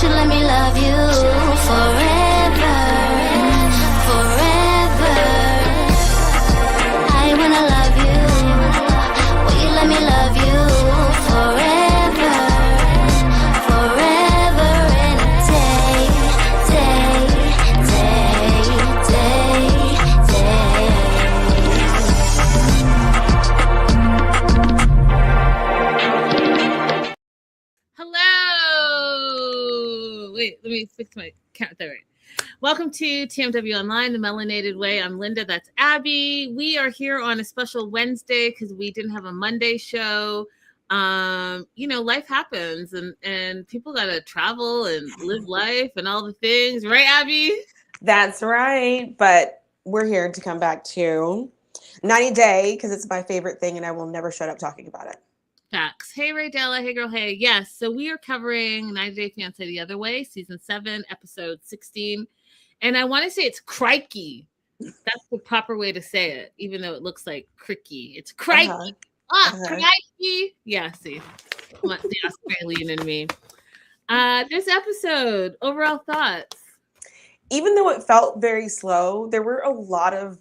you let me love you forever, forever. I wanna love you. Will you let me love you forever, forever and a day, day, day, day, day. Hello. Wait, let me fix my count there. Welcome to TMW Online, the Melanated Way. I'm Linda. That's Abby. We are here on a special Wednesday because we didn't have a Monday show. Life happens, and people gotta travel and live life and all the things, right, Abby? That's right. But we're here to come back to 90 Day because it's my favorite thing and I will never shut up talking about it. Facts. Hey, Ray Della. Hey, girl. Hey. Yes. So we are covering 90 Day Fiancé The Other Way, season 7, episode 16. And I want to say it's crikey. That's the proper way to say it, even though it looks like cricky. It's crikey. Crikey. Yeah, see. The Australian in me. This episode, overall thoughts. Even though it felt very slow, there were a lot of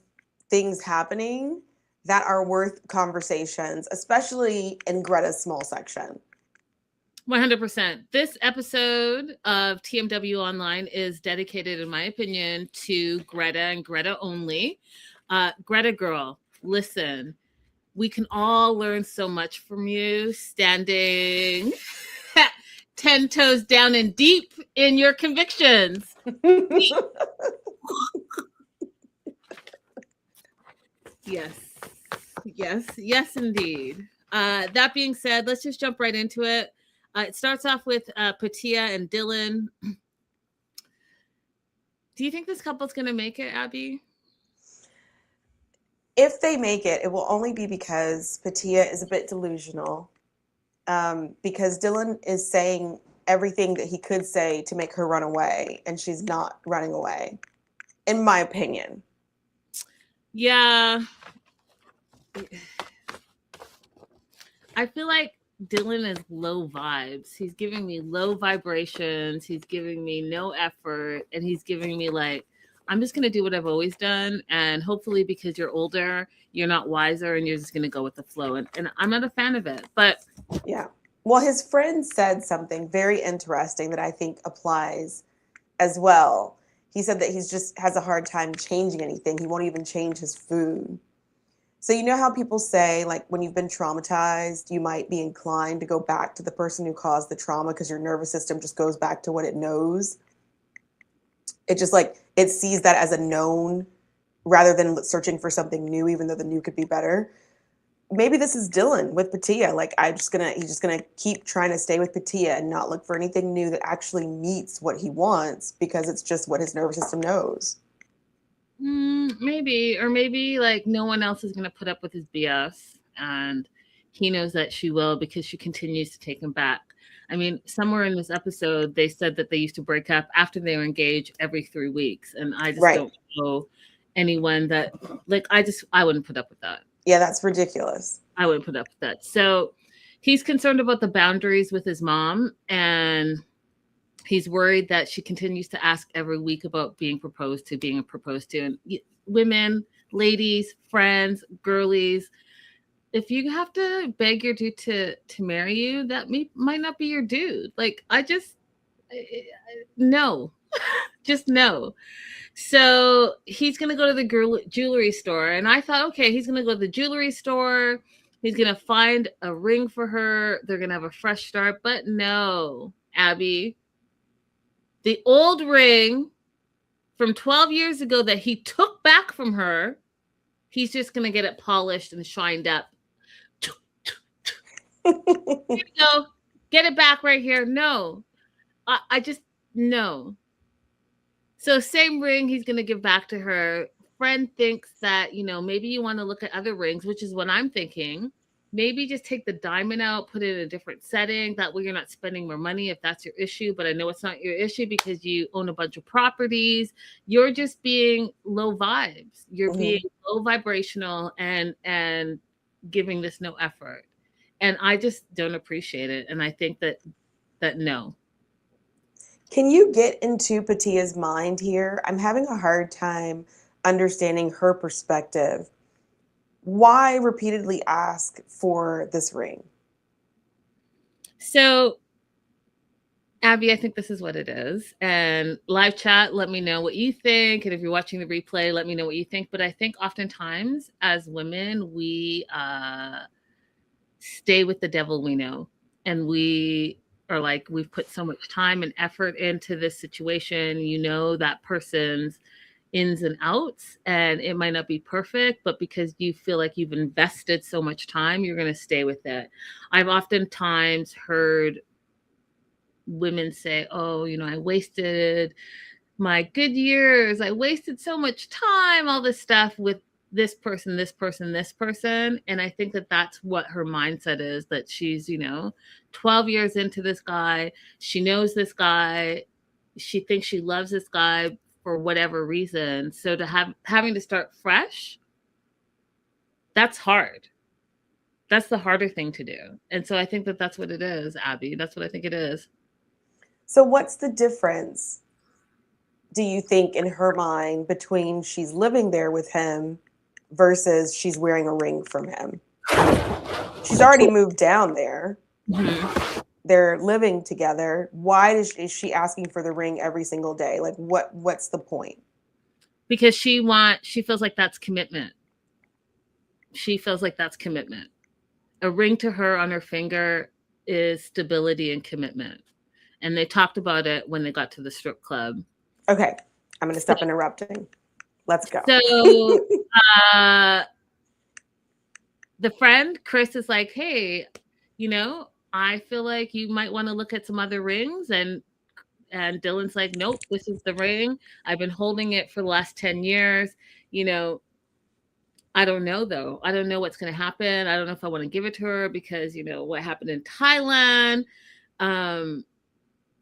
things happening that are worth conversations, especially in Greta's small section. 100%. This episode of TMW Online is dedicated, in my opinion, to Greta and Greta only. Greta girl, listen, we can all learn so much from you, standing 10 toes down and deep in your convictions. Yes, indeed. That being said, let's just jump right into it. It starts off with Patia and Dylan. Do you think this couple's going to make it, Abby? If they make it, it will only be because Patia is a bit delusional. Because Dylan is saying everything that he could say to make her run away, and she's not running away, in my opinion. Yeah. I feel like Dylan is low vibes. He's giving me low vibrations. He's giving me no effort. And he's giving me like, I'm just going to do what I've always done. And hopefully because you're older, you're not wiser and you're just going to go with the flow. And I'm not a fan of it. But yeah. Well, his friend said something very interesting that I think applies as well. He said that he's just has a hard time changing anything. He won't even change his food. So you know how people say, like, when you've been traumatized, you might be inclined to go back to the person who caused the trauma because your nervous system just goes back to what it knows. It just it sees that as a known rather than searching for something new, even though the new could be better. Maybe this is Dylan with Patia. He's just gonna keep trying to stay with Patia and not look for anything new that actually meets what he wants because it's just what his nervous system knows. Maybe, or maybe like no one else is going to put up with his BS, and he knows that she will because she continues to take him back. I mean, somewhere in this episode, they said that they used to break up after they were engaged every 3 weeks, and I just don't know anyone that I wouldn't put up with that. Yeah, that's ridiculous. I wouldn't put up with that. So he's concerned about the boundaries with his mom, and he's worried that she continues to ask every week about being proposed to. And women, ladies, friends, girlies, if you have to beg your dude to marry you, that might not be your dude. No, just no. So he's going to go to the jewelry store. And I thought, okay, he's going to go to the jewelry store. He's going to find a ring for her. They're going to have a fresh start. But no, Abby. The old ring from 12 years ago that he took back from her, he's just going to get it polished and shined up. Here you go. Get it back right here. No. I just, no. So same ring he's going to give back to her. Friend thinks that, maybe you want to look at other rings, which is what I'm thinking. Maybe just take the diamond out, put it in a different setting. That way you're not spending more money if that's your issue. But I know it's not your issue because you own a bunch of properties. You're just being low vibes. You're being low vibrational and giving this no effort. And I just don't appreciate it. And I think that no. Can you get into Patia's mind here? I'm having a hard time understanding her perspective. Why repeatedly ask for this ring? So, Abby, I think this is what it is. And live chat, let me know what you think. And if you're watching the replay, let me know what you think. But I think oftentimes as women, we stay with the devil we know. And we are like, we've put so much time and effort into this situation. You know that person's ins and outs, and it might not be perfect, but because you feel like you've invested so much time, you're going to stay with it. I've oftentimes heard women say, oh, I wasted my good years. I wasted so much time, all this stuff with this person, this person, this person. And I think that that's what her mindset is, that she's, 12 years into this guy. She knows this guy. She thinks she loves this guy for whatever reason. So to having to start fresh, that's hard. That's the harder thing to do. And so I think that that's what it is, Abby. That's what I think it is. So what's the difference, do you think, in her mind between she's living there with him versus she's wearing a ring from him? She's already moved down there. Mm-hmm. They're living together. Why is she asking for the ring every single day? Like, what's the point? Because she feels like that's commitment. She feels like that's commitment. A ring to her on her finger is stability and commitment. And they talked about it when they got to the strip club. Okay, I'm going to stop interrupting. Let's go. So the friend, Chris, is like, hey, I feel like you might want to look at some other rings. And Dylan's like, nope, this is the ring. I've been holding it for the last 10 years. I don't know, though. I don't know what's going to happen. I don't know if I want to give it to her because, what happened in Thailand.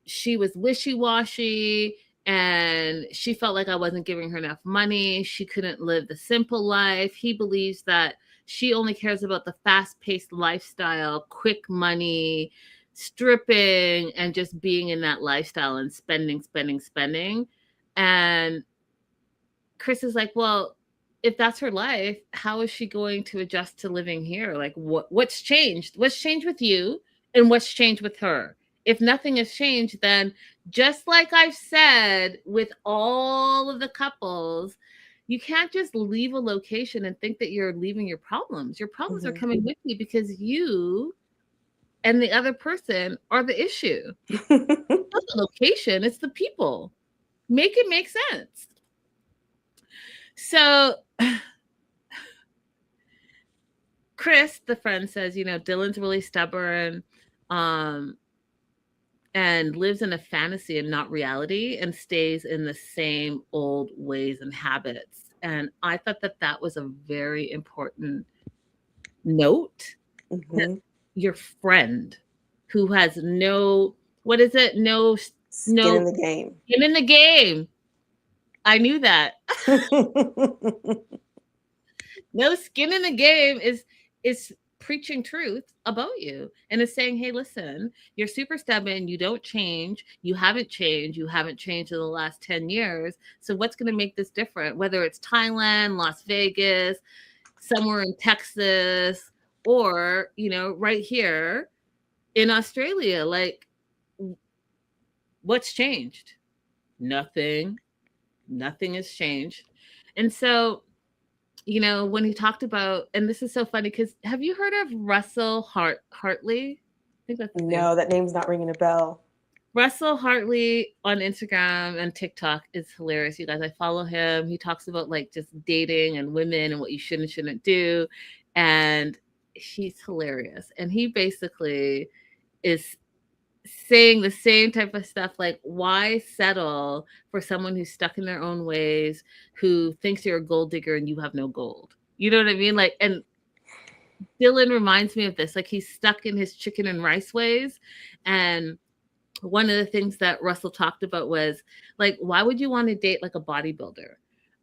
She was wishy-washy and she felt like I wasn't giving her enough money. She couldn't live the simple life. He believes that she only cares about the fast-paced lifestyle, quick money, stripping, and just being in that lifestyle and spending. And Chris is like, well, if that's her life, how is she going to adjust to living here? Like, what's changed? What's changed with you and what's changed with her? If nothing has changed, then just like I've said with all of the couples, you can't just leave a location and think that you're leaving your problems. Your problems are coming with you because you and the other person are the issue. It's not the location, it's the people. Make it make sense. So Chris, the friend, says, Dylan's really stubborn and lives in a fantasy and not reality and stays in the same old ways and habits. And I thought that was a very important note. Mm-hmm. Your friend who has no skin in the game. Skin in the game. I knew that. No skin in the game is preaching truth about you and is saying, hey, listen, you're super stubborn. You don't change. You haven't changed. You haven't changed in the last 10 years. So what's going to make this different? Whether it's Thailand, Las Vegas, somewhere in Texas, or, right here in Australia, like, what's changed? Nothing has changed. And so, when he talked about, and this is so funny because have you heard of Russell Hartley? I think that's no, that name's not ringing a bell. Russell Hartley on Instagram and TikTok is hilarious, you guys. I follow him. He talks about like just dating and women and what you should and shouldn't do. And he's hilarious. And he basically is saying the same type of stuff, like, why settle for someone who's stuck in their own ways, who thinks you're a gold digger and you have no gold? You know what I mean? Like, and Dylan reminds me of this. Like, he's stuck in his chicken and rice ways. And one of the things that Russell talked about was, like, why would you want to date like a bodybuilder?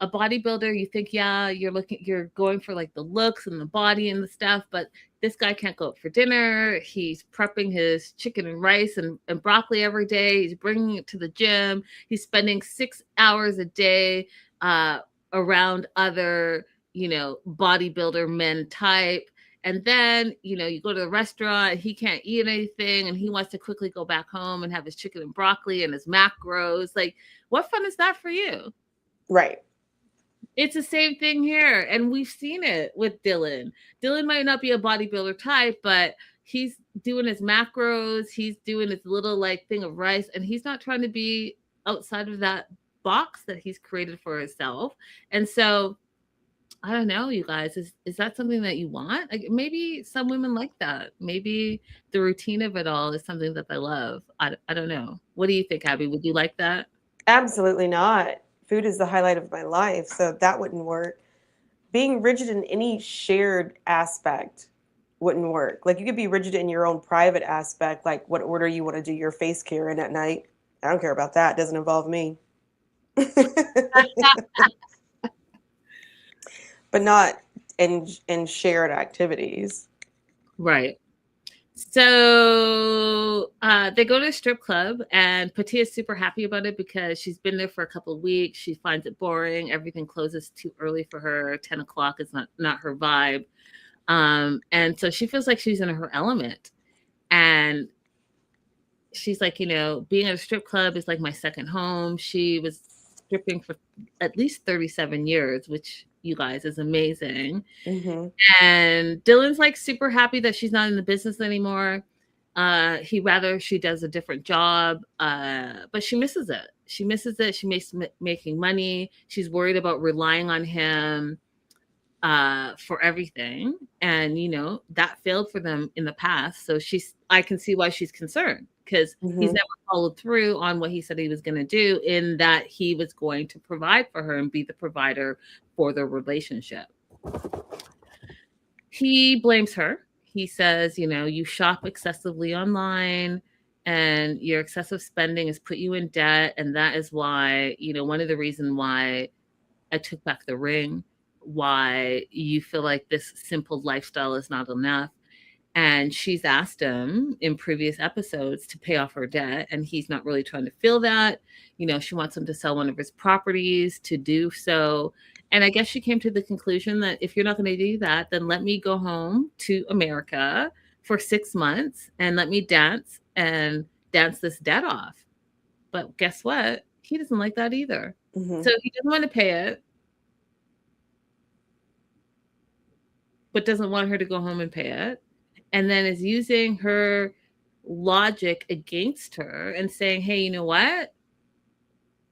a bodybuilder, you think, yeah, you're going for like the looks and the body and the stuff, but this guy can't go out for dinner. He's prepping his chicken and rice and broccoli every day. He's bringing it to the gym. He's spending 6 hours a day around other, bodybuilder men type. And then, you go to the restaurant, he can't eat anything and he wants to quickly go back home and have his chicken and broccoli and his macros. Like, what fun is that for you? Right. It's the same thing here. And we've seen it with Dylan. Dylan might not be a bodybuilder type, but he's doing his macros. He's doing his little like thing of rice. And he's not trying to be outside of that box that he's created for himself. And so I don't know, you guys, is that something that you want? Like, maybe some women like that. Maybe the routine of it all is something that they love. I don't know. What do you think, Abby? Would you like that? Absolutely not. Food is the highlight of my life, so that wouldn't work. Being rigid in any shared aspect wouldn't work. Like, you could be rigid in your own private aspect, like what order you want to do your face care in at night. I don't care about that. It doesn't involve me. But not in shared activities. Right. So they go to a strip club, and Patia's super happy about it because she's been there for a couple of weeks. She finds it boring. Everything closes too early for her. 10 o'clock is not her vibe. And so she feels like she's in her element. And she's like, being at a strip club is like my second home. She was stripping for at least 37 years, which, you guys, is amazing. Mm-hmm. And Dylan's like super happy that she's not in the business anymore. He rather she does a different job, but she misses it. She misses it. She makes making money. She's worried about relying on him for everything, and that failed for them in the past. So I can see why she's concerned, because he's never followed through on what he said he was going to do, in that he was going to provide for her and be the provider for their relationship. He blames her. He says, you shop excessively online and your excessive spending has put you in debt. And that is why, one of the reasons why I took back the ring, why you feel like this simple lifestyle is not enough. And she's asked him in previous episodes to pay off her debt, and he's not really trying to feel that. She wants him to sell one of his properties to do so. And I guess she came to the conclusion that if you're not going to do that, then let me go home to America for 6 months and let me dance this debt off. But guess what? He doesn't like that either. Mm-hmm. So he doesn't want to pay it, but doesn't want her to go home and pay it. And then is using her logic against her and saying, hey, you know what?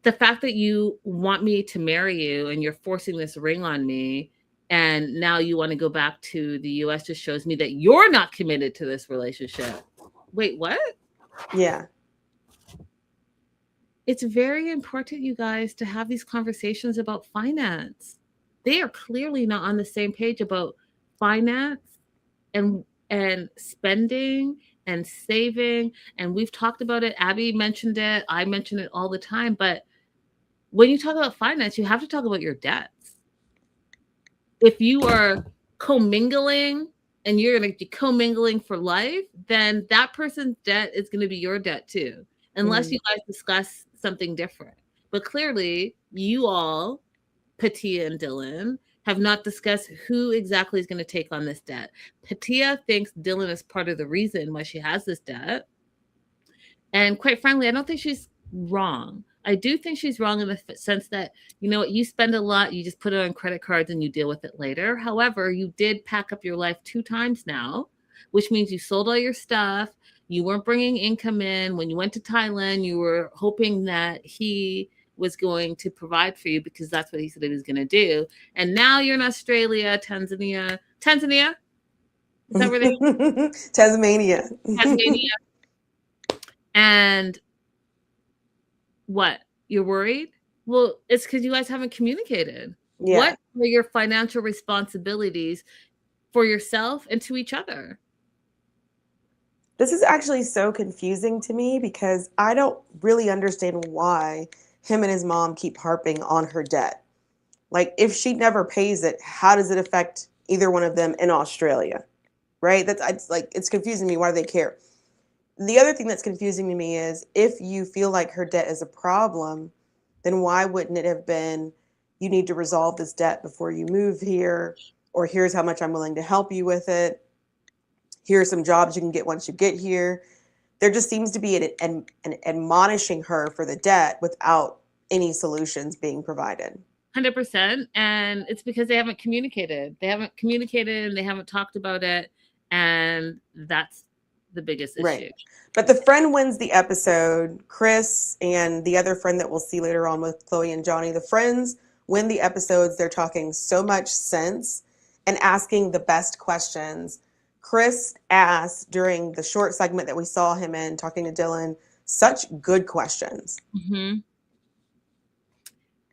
The fact that you want me to marry you and you're forcing this ring on me, and now you want to go back to the US, just shows me that you're not committed to this relationship. Wait, what? Yeah. It's very important, you guys, to have these conversations about finance. They are clearly not on the same page about finance and spending and saving. And we've talked about it. Abby mentioned it. I mention it all the time. But when you talk about finance, you have to talk about your debts. If you are commingling and you're going to be commingling for life, then that person's debt is going to be your debt too, unless you guys discuss something different. But clearly, you all, Patia and Dylan, have not discussed who exactly is going to take on this debt. Patia thinks Dylan is part of the reason why she has this debt. And quite frankly, I don't think she's wrong. I do think she's wrong in the sense that, you spend a lot, you just put it on credit cards and you deal with it later. However, you did pack up your life 2 times now, which means you sold all your stuff. You weren't bringing income in. When you went to Thailand, you were hoping that he was going to provide for you because that's what he said he was going to do. And now you're in Australia, Tanzania. Is that where they are? Tasmania. And what? You're worried? Well, it's because you guys haven't communicated. Yeah. What are your financial responsibilities for yourself and to each other? This is actually so confusing to me because I don't really understand why him and his mom keep harping on her debt. Like, if she never pays it, how does it affect either one of them in Australia? Right? It's confusing me. Why do they care? The other thing that's confusing to me is, if you feel like her debt is a problem, then why wouldn't it have been, you need to resolve this debt before you move here, or here's how much I'm willing to help you with it. Here are some jobs you can get once you get here. There just seems to be an admonishing her for the debt without any solutions being provided. 100%. And it's because they haven't communicated. They haven't communicated and they haven't talked about it. And that's the biggest issue. Right. But the friend wins the episode. Chris and the other friend that we'll see later on with Chloe and Johnny, the friends win the episodes. They're talking so much sense and asking the best questions. Chris asked during the short segment that we saw him in talking to Dylan such good questions. Mm-hmm.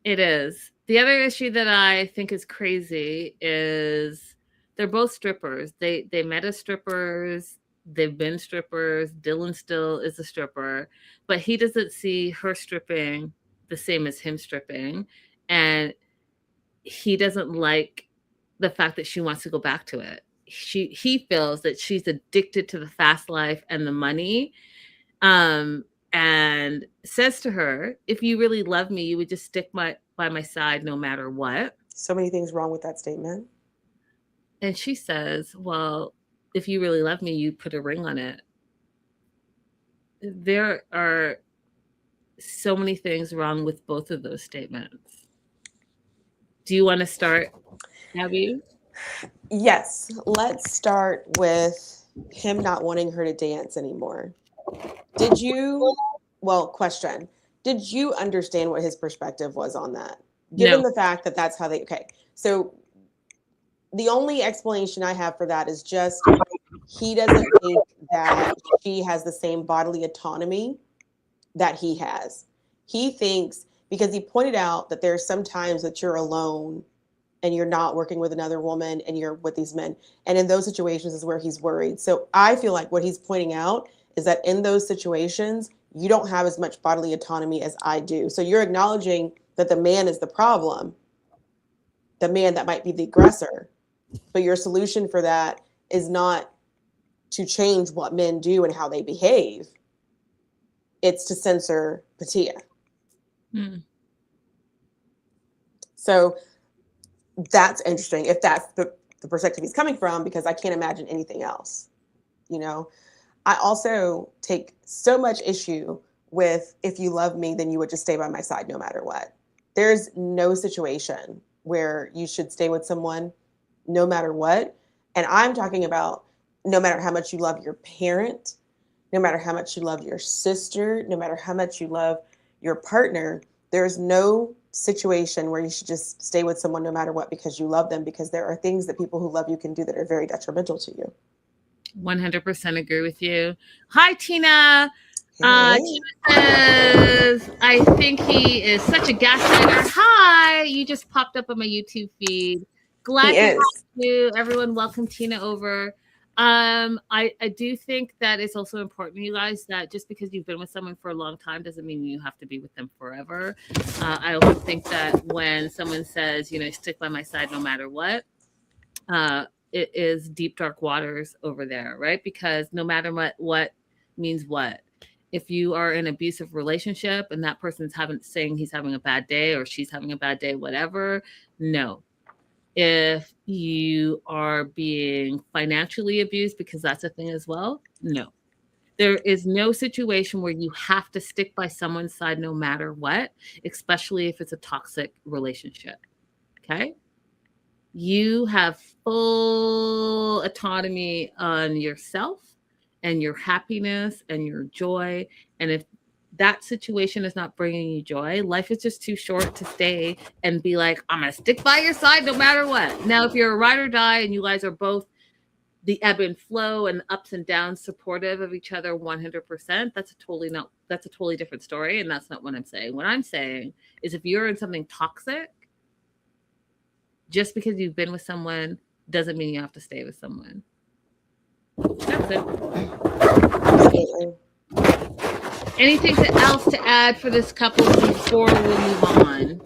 It is. The other issue that I think is crazy is they're both strippers. They met as strippers. They've been strippers. Dylan still is a stripper, but he doesn't see her stripping the same as him stripping. And he doesn't like the fact that she wants to go back to it. He feels that she's addicted to the fast life and the money. And says to her, if you really love me, you would just stick by my side no matter what. So many things wrong with that statement. And she says, well, if you really love me, you put a ring on it. There are so many things wrong with both of those statements. Do you want to start, Abby? Yes. Let's start with him not wanting her to dance anymore. Question. Did you understand what his perspective was on that? Given the fact that that's how okay. So the only explanation I have for that is just he doesn't think that she has the same bodily autonomy that he has. He thinks, because he pointed out that there's some times that you're alone and you're not working with another woman and you're with these men. And in those situations is where he's worried. So I feel like what he's pointing out is that in those situations, you don't have as much bodily autonomy as I do. So you're acknowledging that the man is the problem, the man that might be the aggressor. But your solution for that is not to change what men do and how they behave. It's to censor Patia. So that's interesting, if that's the perspective he's coming from, because I can't imagine anything else. You know, I also take so much issue with, if you love me, then you would just stay by my side no matter what. There's no situation where you should stay with someone no matter what. And I'm talking about no matter how much you love your parent, no matter how much you love your sister, no matter how much you love your partner, there's no situation where you should just stay with someone no matter what because you love them, because there are things that people who love you can do that are very detrimental to you. 100% agree with you. Hi, Tina. Hey. Tina says, I think he is such a gaslighter. Hi, you just popped up on my YouTube feed. Glad to have you. Everyone, welcome Tina over. I do think that it's also important, you guys, that just because you've been with someone for a long time doesn't mean you have to be with them forever. I also think that when someone says, you know, stick by my side no matter what, it is deep, dark waters over there, right? Because no matter what means what. If you are in an abusive relationship and that person's saying he's having a bad day or she's having a bad day, whatever, no. If you are being financially abused, because that's a thing as well, no. There is no situation where you have to stick by someone's side no matter what, especially if it's a toxic relationship, okay? You have full autonomy on yourself and your happiness and your joy. And if that situation is not bringing you joy, life is just too short to stay and be like, I'm going to stick by your side no matter what. Now, if you're a ride or die and you guys are both the ebb and flow and ups and downs supportive of each other 100%, that's a totally different story. And that's not what I'm saying. What I'm saying is, if you're in something toxic, just because you've been with someone doesn't mean you have to stay with someone. That's it. Absolutely. Anything else to add for this couple before we move on?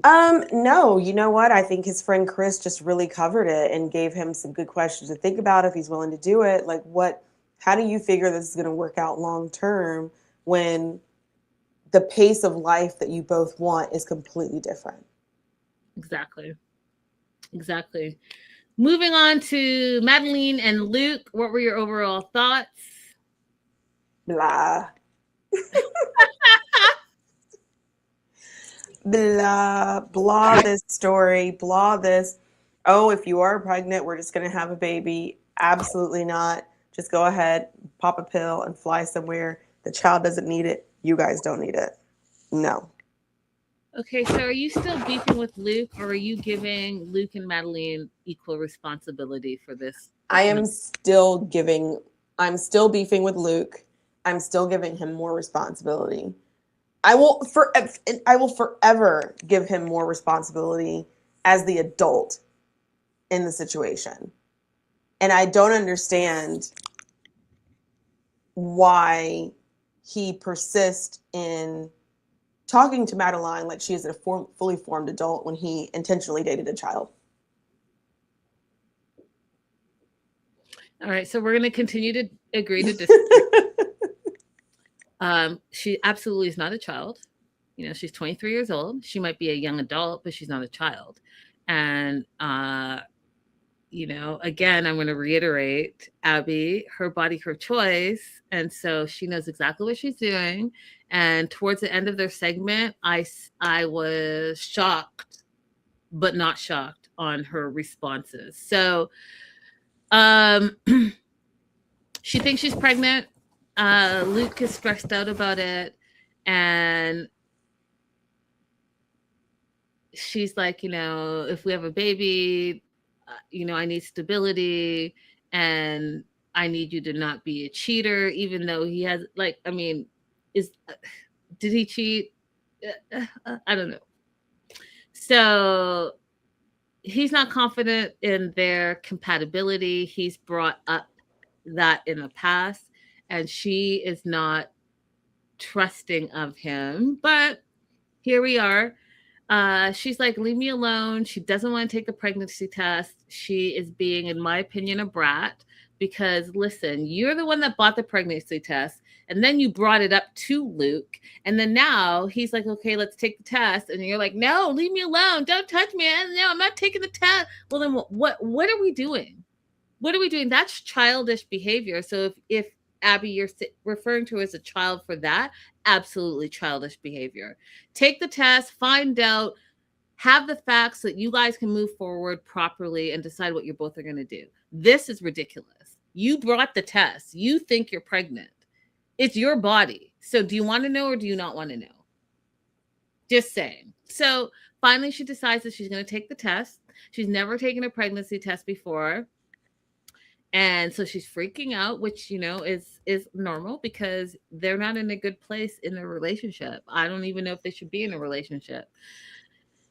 No, you know what? I think his friend Chris just really covered it and gave him some good questions to think about if he's willing to do it. Like, how do you figure this is going to work out long term when the pace of life that you both want is completely different? Exactly. Exactly. Moving on to Madeline and Luke. What were your overall thoughts? Blah. Blah, blah this story, blah this. Oh, if you are pregnant, we're just going to have a baby. Absolutely not. Just go ahead, pop a pill, and fly somewhere. The child doesn't need it. You guys don't need it. No. Okay, so are you still beefing with Luke, or are you giving Luke and Madeline equal responsibility for this? I'm still beefing with Luke. I'm still giving him more responsibility. I will forever give him more responsibility as the adult in the situation. And I don't understand why he persists in talking to Madeline like she is a fully formed adult when he intentionally dated a child. All right, so we're going to continue to agree to disagree. She absolutely is not a child. You know, she's 23 years old. She might be a young adult, but she's not a child. And, you know, again, I'm going to reiterate, Abby, her body, her choice. And so she knows exactly what she's doing. And towards the end of their segment, I was shocked, but not shocked on her responses. So, she thinks she's pregnant. Luke is stressed out about it. And she's like, you know, if we have a baby, you know, I need stability and I need you to not be a cheater, even though he has, like, I mean, did he cheat? I don't know. So he's not confident in their compatibility. He's brought up that in the past, and she is not trusting of him. But here we are. She's like, leave me alone. She doesn't want to take the pregnancy test. She is being, in my opinion, a brat because listen, you're the one that bought the pregnancy test and then you brought it up to Luke. And then now he's like, okay, let's take the test. And you're like, no, leave me alone. Don't touch me. No, I'm not taking the test. Well, then what are we doing? What are we doing? That's childish behavior. So if Abby, you're referring to her as a child for that, absolutely childish behavior. Take the test, find out, have the facts so that you guys can move forward properly and decide what you both are going to do. This is ridiculous. You brought the test. You think you're pregnant. It's your body. So do you want to know or do you not want to know? Just saying. So finally she decides that she's going to take the test. She's never taken a pregnancy test before. And so she's freaking out, which, you know, is normal because they're not in a good place in their relationship. I don't even know if they should be in a relationship.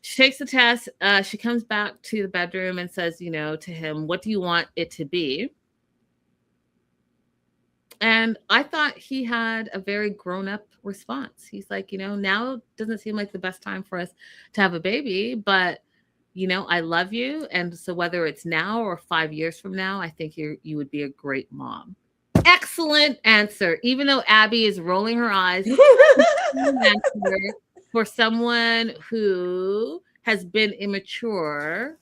She takes the test. She comes back to the bedroom and says, you know, to him, what do you want it to be? And I thought he had a very grown up response. He's like, you know, now doesn't seem like the best time for us to have a baby, but you know, I love you. And so whether it's now or 5 years from now, I think you would be a great mom. Excellent answer. Even though Abby is rolling her eyes for someone who has been immature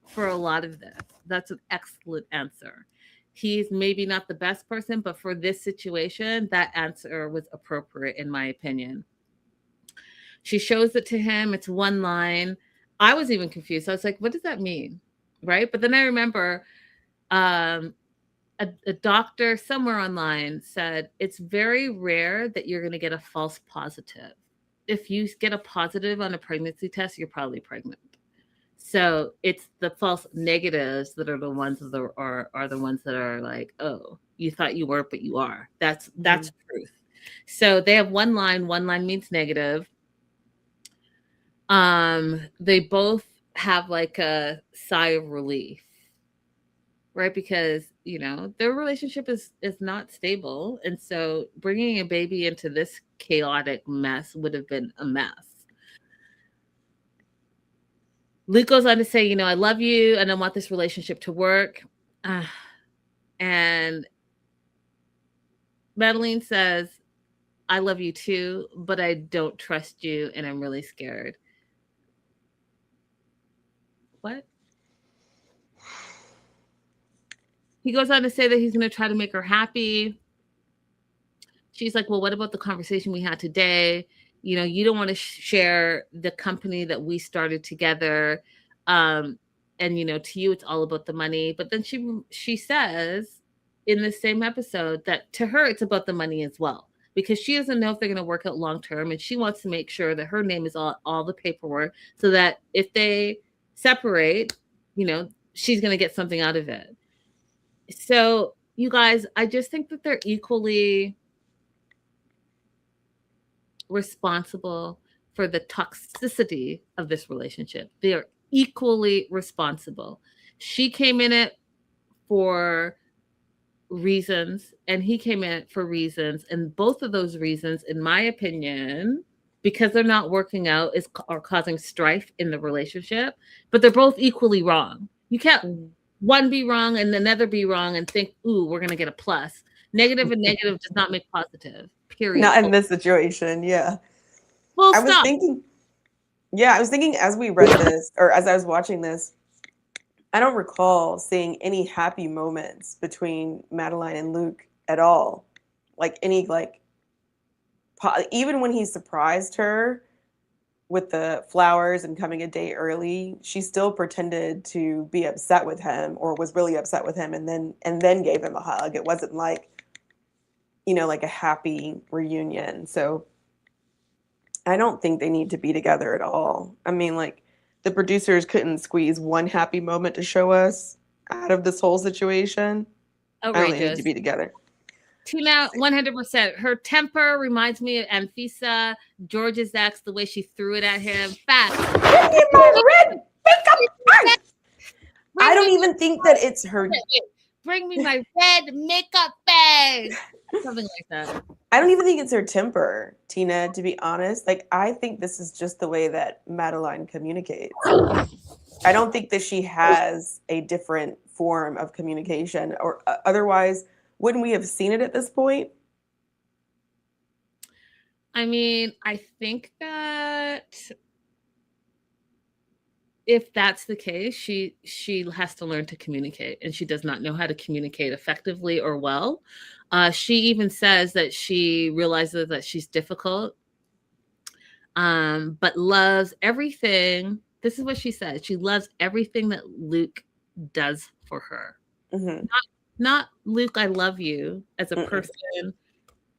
for a lot of this. That's an excellent answer. He's maybe not the best person, but for this situation, that answer was appropriate in my opinion. She shows it to him. It's one line. I was even confused. I was like, what does that mean? Right. But then I remember a doctor somewhere online said it's very rare that you're going to get a false positive. If you get a positive on a pregnancy test, you're probably pregnant. So it's the false negatives that are the ones that are the ones that are like, oh, you thought you were, but you are. That's truth. So they have one line. One line means negative. They both have like a sigh of relief, right? Because, you know, their relationship is not stable. And so bringing a baby into this chaotic mess would have been a mess. Luke goes on to say, I love you and I want this relationship to work. And Madeline says, I love you too, but I don't trust you and I'm really scared. What? He goes on to say that he's going to try to make her happy. She's like, well, what about the conversation we had today? You don't want to share the company that we started together. And, to you, it's all about the money. But then she says in the same episode that to her, it's about the money as well, because she doesn't know if they're going to work out long term. And she wants to make sure that her name is all the paperwork so that if they separate, she's going to get something out of it. So, you guys, I just think that they're equally responsible for the toxicity of this relationship. They are equally responsible. She came in it for reasons and he came in it for reasons. And both of those reasons, in my opinion, because they're not working out, are causing strife in the relationship. But they're both equally wrong. You can't one be wrong and another be wrong and think, ooh, we're going to get a plus. Negative and negative does not make positive. Period. Not in this situation, yeah. Well, I was thinking as we read this, or as I was watching this, I don't recall seeing any happy moments between Madeline and Luke at all. Like even when he surprised her with the flowers and coming a day early, she still pretended to be upset with him, or was really upset with him, and then gave him a hug. It wasn't like, like a happy reunion. So I don't think they need to be together at all. I mean, like, the producers couldn't squeeze one happy moment to show us out of this whole situation. Outrageous. I don't think they need to be together. Tina, 100%. Her temper reminds me of Anfisa, George's ex, the way she threw it at him. Fast. Bring me my red makeup bag. I don't even think that it's her. Bring me my red makeup bag. Something like that. I don't even think it's her temper, Tina, to be honest. Like, I think this is just the way that Madeline communicates. I don't think that she has a different form of communication, or otherwise, wouldn't we have seen it at this point? I mean, I think that if that's the case, she has to learn to communicate, and she does not know how to communicate effectively or well. She even says that she realizes that she's difficult, but loves everything. This is what she says. She loves everything that Luke does for her. Mm-hmm. Not Luke, I love you as a person.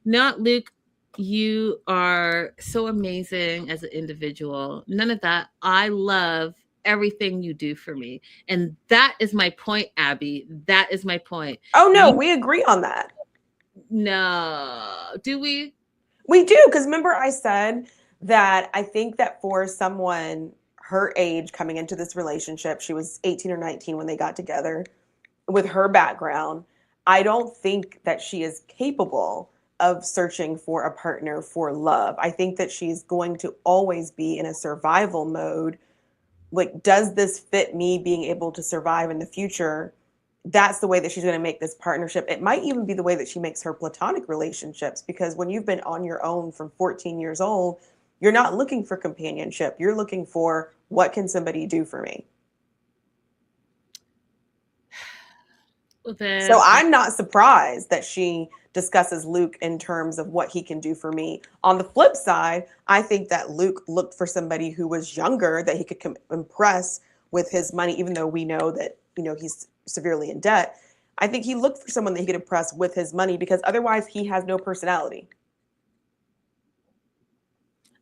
Not Luke, you are so amazing as an individual. None of that. I love everything you do for me. And that is my point, Abby. That is my point. Oh, no, we agree on that. No. Do we? We do, because remember I said that I think that for someone her age coming into this relationship, she was 18 or 19 when they got together, with her background, I don't think that she is capable of searching for a partner for love. I think that she's going to always be in a survival mode. Like, does this fit me being able to survive in the future? That's the way that she's going to make this partnership. It might even be the way that she makes her platonic relationships, because when you've been on your own from 14 years old, you're not looking for companionship. You're looking for, what can somebody do for me? So I'm not surprised that she discusses Luke in terms of what he can do for me. On the flip side, I think that Luke looked for somebody who was younger that he could impress with his money, even though we know that, he's severely in debt. I think he looked for someone that he could impress with his money, because otherwise he has no personality.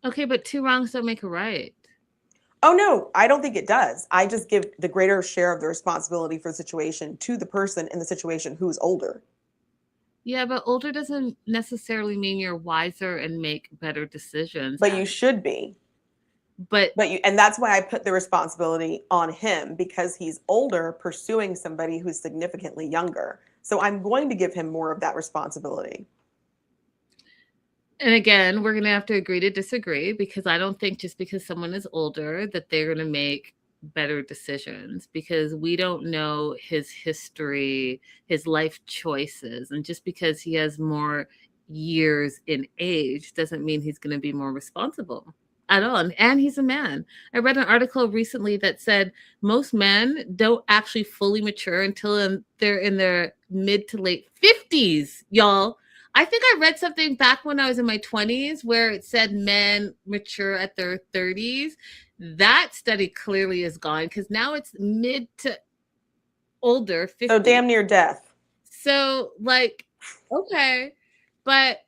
Okay, but two wrongs don't make a right. Oh, no, I don't think it does. I just give the greater share of the responsibility for the situation to the person in the situation who's older. Yeah, but older doesn't necessarily mean you're wiser and make better decisions. But you should be. And that's why I put the responsibility on him, because he's older, pursuing somebody who's significantly younger. So I'm going to give him more of that responsibility. And again, we're going to have to agree to disagree, because I don't think just because someone is older that they're going to make better decisions, because we don't know his history, his life choices. And just because he has more years in age doesn't mean he's going to be more responsible at all. And he's a man. I read an article recently that said most men don't actually fully mature until they're in their mid to late 50s, y'all. I think I read something back when I was in my 20s where it said men mature at their 30s. That study clearly is gone, because now it's mid to older 50s. So damn near death. So, like, okay. But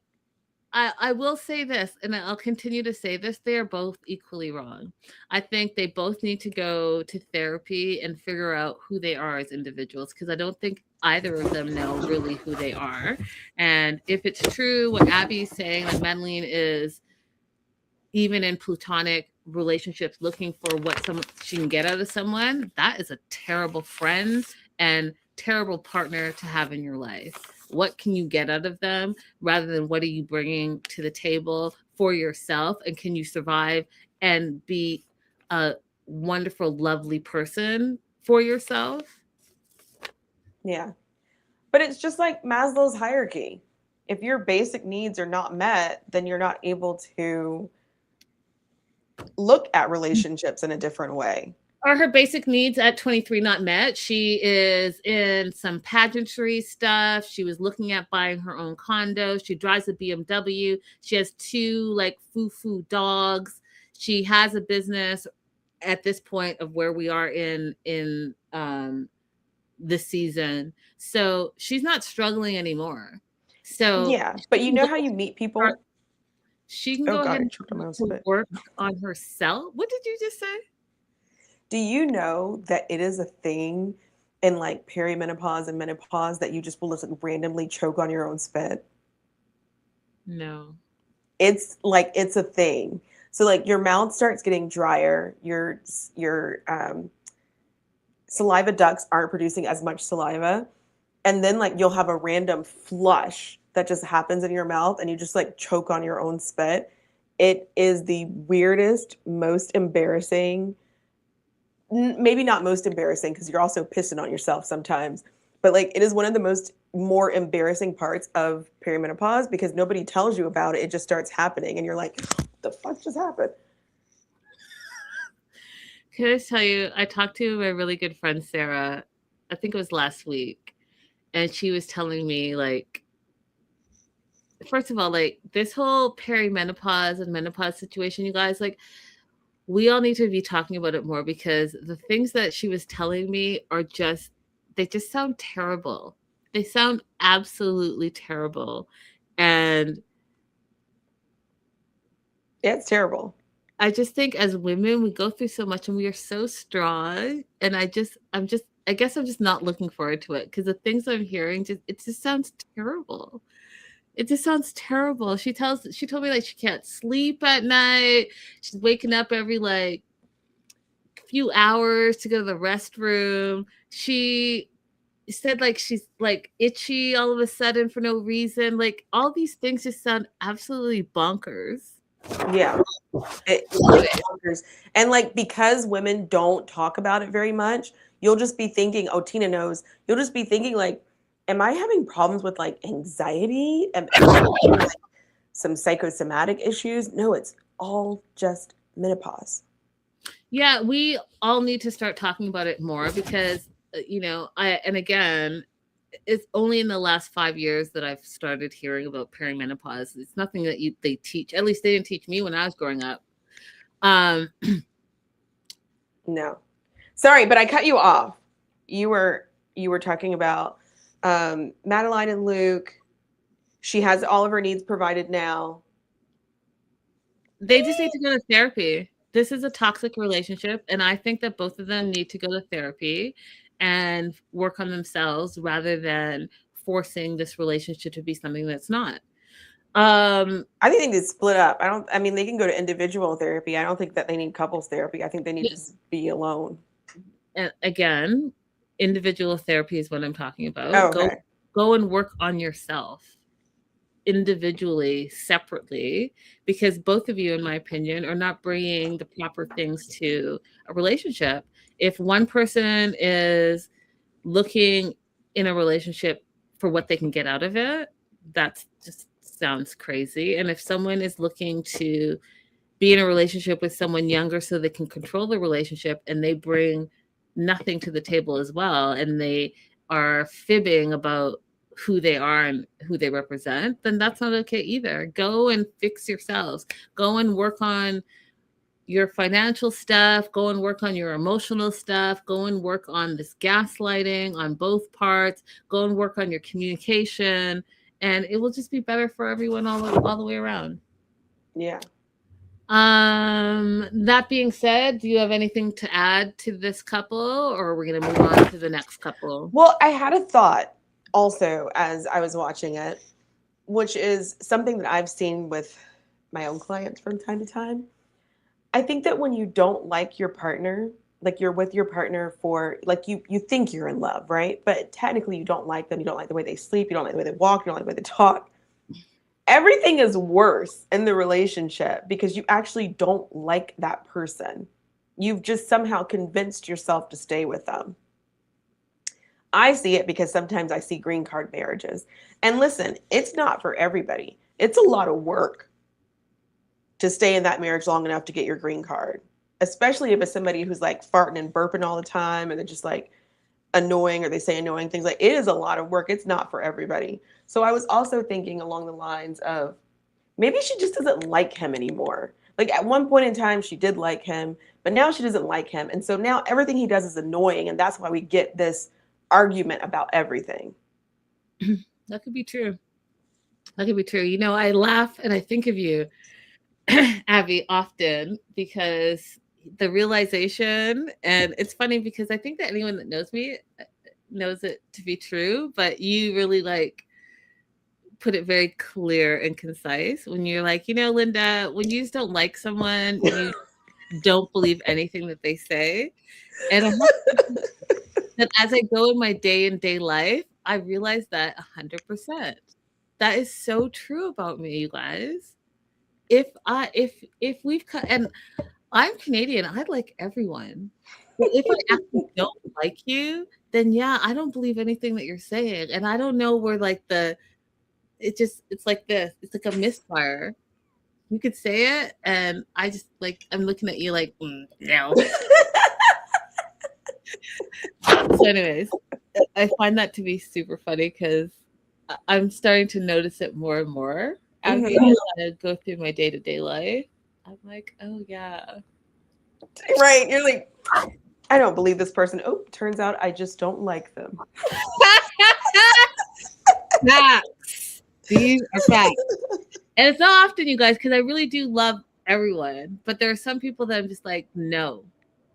I will say this, and I'll continue to say this, they are both equally wrong. I think they both need to go to therapy and figure out who they are as individuals, because I don't think either of them know really who they are. And if it's true what Abby's saying, like Madeline is, even in platonic relationships, looking for what she can get out of someone, that is a terrible friend and terrible partner to have in your life. What can you get out of them, rather than what are you bringing to the table for yourself, and can you survive and be a wonderful, lovely person for yourself? Yeah. But it's just like Maslow's hierarchy. If your basic needs are not met, then you're not able to look at relationships in a different way. Are her basic needs at 23 not met? She is in some pageantry stuff. She was looking at buying her own condo. She drives a BMW. She has 2 like foo-foo dogs. She has a business at this point of where we are in this season. So she's not struggling anymore. So yeah, but you know how you meet people? She can go ahead and work on herself. What did you just say? Do you know that it is a thing in like perimenopause and menopause that you just will listen, randomly choke on your own spit? No. It's like, it's a thing. So like your mouth starts getting drier, your saliva ducts aren't producing as much saliva, and then like you'll have a random flush that just happens in your mouth and you just like choke on your own spit. It is the weirdest, most embarrassing, maybe not most embarrassing because you're also pissing on yourself sometimes, but like it is one of the more embarrassing parts of perimenopause because nobody tells you about it. It just starts happening and you're like, what the fuck just happened? Can I tell you, I talked to my really good friend Sarah, I think it was last week, and she was telling me, like, first of all, like this whole perimenopause and menopause situation, you guys, like, we all need to be talking about it more, because the things that she was telling me are just, they just sound terrible. They sound absolutely terrible. And it's terrible. I just think as women, we go through so much and we are so strong. And I guess I'm just not looking forward to it, because the things I'm hearing, it just sounds terrible. It just sounds terrible. She told me like she can't sleep at night. She's waking up every like few hours to go to the restroom. She said like she's like itchy all of a sudden for no reason. Like all these things just sound absolutely bonkers. Yeah. It's bonkers. And like because women don't talk about it very much, you'll just be thinking, oh, Tina knows. You'll just be thinking like, am I having problems with like anxiety? Am I having like some psychosomatic issues? No, it's all just menopause. Yeah, we all need to start talking about it more, because again, it's only in the last 5 years that I've started hearing about perimenopause. It's nothing that they teach. At least they didn't teach me when I was growing up. No, sorry, but I cut you off. You were talking about Madeline and Luke. She has all of her needs provided now. They just need to go to therapy. This is a toxic relationship, and I think that both of them need to go to therapy and work on themselves rather than forcing this relationship to be something that's not. I think they need to split up. I mean, they can go to individual therapy. I don't think that they need couples therapy. I think they need to be alone. And again, individual therapy is what I'm talking about. Oh, okay. Go and work on yourself individually, separately, because both of you, in my opinion, are not bringing the proper things to a relationship. If one person is looking in a relationship for what they can get out of it, that's just sounds crazy. And if someone is looking to be in a relationship with someone younger so they can control the relationship and they bring nothing to the table as well, and they are fibbing about who they are and who they represent, then that's not okay either. Go and fix yourselves. Go and work on your financial stuff, go and work on your emotional stuff, go and work on this gaslighting on both parts, go and work on your communication, and it will just be better for everyone all the way around. Yeah. That being said, do you have anything to add to this couple, or are we going to move on to the next couple? Well, I had a thought also as I was watching it, which is something that I've seen with my own clients from time to time. I think that when you don't like your partner, like you're with your partner for like you think you're in love, right? But technically you don't like them. You don't like the way they sleep. You don't like the way they walk. You don't like the way they talk. Everything is worse in the relationship because you actually don't like that person. You've just somehow convinced yourself to stay with them. I see it because sometimes I see green card marriages. And listen, it's not for everybody. It's a lot of work to stay in that marriage long enough to get your green card, especially if it's somebody who's like farting and burping all the time and they're just like annoying or they say annoying things. Like, it is a lot of work. It's not for everybody. So I was also thinking along the lines of maybe she just doesn't like him anymore. Like at one point in time, she did like him, but now she doesn't like him. And so now everything he does is annoying. And that's why we get this argument about everything. That could be true. That could be true. You know, I laugh and I think of you, Abby, often because the realization, and it's funny because I think that anyone that knows me knows it to be true, but you really like put it very clear and concise when you're like, you know, Linda, when you just don't like someone, you don't believe anything that they say. And I have that as I go in my day life, I realize that 100%. That is so true about me, you guys. If we've cut, and I'm Canadian, I like everyone. But if I actually don't like you, then yeah, I don't believe anything that you're saying. And I don't know where like it's like this. It's like a misfire. You could say it, and I just like I'm looking at you like no. So, anyways, I find that to be super funny because I'm starting to notice it more and more. As I go through my day-to-day life, I'm like, oh yeah, Right. You're like, I don't believe this person. Oh, turns out I just don't like them. facts. These are facts. And it's not often, you guys, because I really do love everyone. But there are some people that I'm just like, no,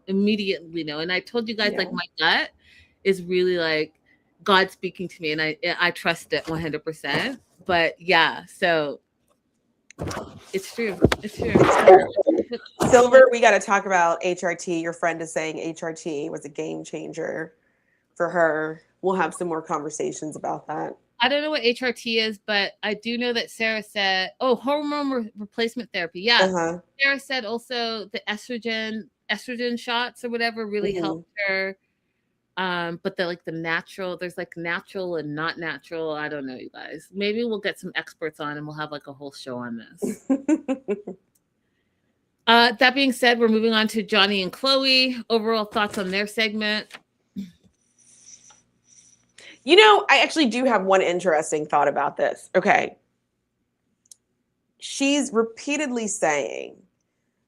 immediately no. And I told you guys, like, my gut is really like God speaking to me, and I trust it 100%. But yeah, so it's true. It's true. Silver, we got to talk about HRT. Your friend is saying HRT was a game changer for her. We'll have some more conversations about that. I don't know what HRT is, but I do know that Sarah said, oh, hormone replacement therapy. Yeah. Sarah said also the estrogen shots or whatever really helped her. But the natural, there's like natural and not natural. I don't know, you guys. Maybe we'll get some experts on and we'll have like a whole show on this. That being said, we're moving on to Johnny and Chloe. Overall thoughts on their segment. You know, I actually do have one interesting thought about this. Okay. She's repeatedly saying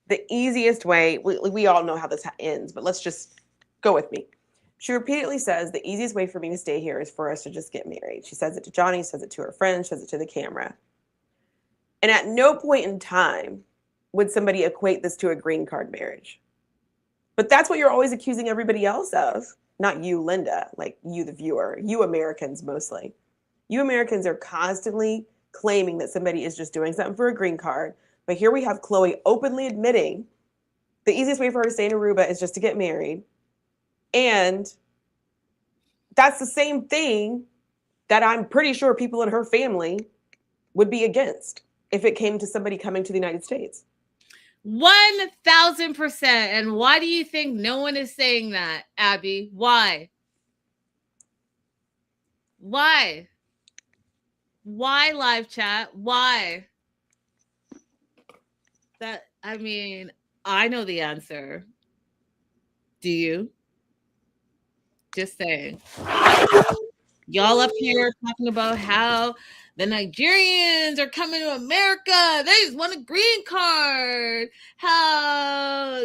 the easiest way, we all know how this ends, but let's just go with me. She repeatedly says the easiest way for me to stay here is for us to just get married. She says it to Johnny, says it to her friends, says it to the camera. And at no point in time would somebody equate this to a green card marriage. But that's what you're always accusing everybody else of. Not you, Linda, like you, the viewer, you Americans mostly. You Americans are constantly claiming that somebody is just doing something for a green card. But here we have Chloe openly admitting the easiest way for her to stay in Aruba is just to get married. And that's the same thing that I'm pretty sure people in her family would be against if it came to somebody coming to the United States. 1000%. And why do you think no one is saying that, Abby? Why? Why? Why, live chat? Why? I mean, I know the answer. Do you? Just saying. Y'all up here talking about how the Nigerians are coming to America. They just want a green card. How,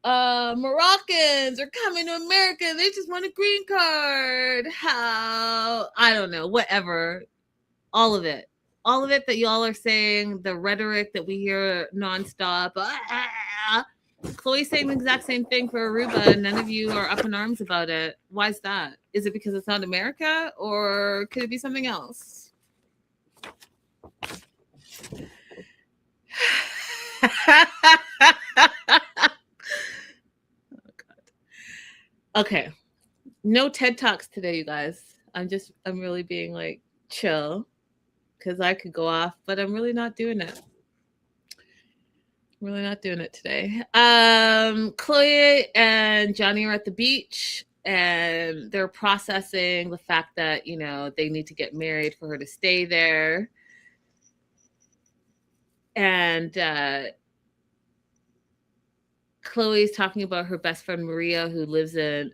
the Moroccans are coming to America. They just want a green card. How, I don't know, whatever. All of it. All of it that y'all are saying, the rhetoric that we hear nonstop. Chloe's saying the exact same thing for Aruba, and none of you are up in arms about it. Why is that? Is it because it's not America, or could it be something else? Oh, God. Okay. No TED Talks today, you guys. I'm really being like chill, because I could go off, but I'm really not doing it. Really not doing it today. Chloe and Johnny are at the beach, and they're processing the fact that, they need to get married for her to stay there. And Chloe's talking about her best friend Maria,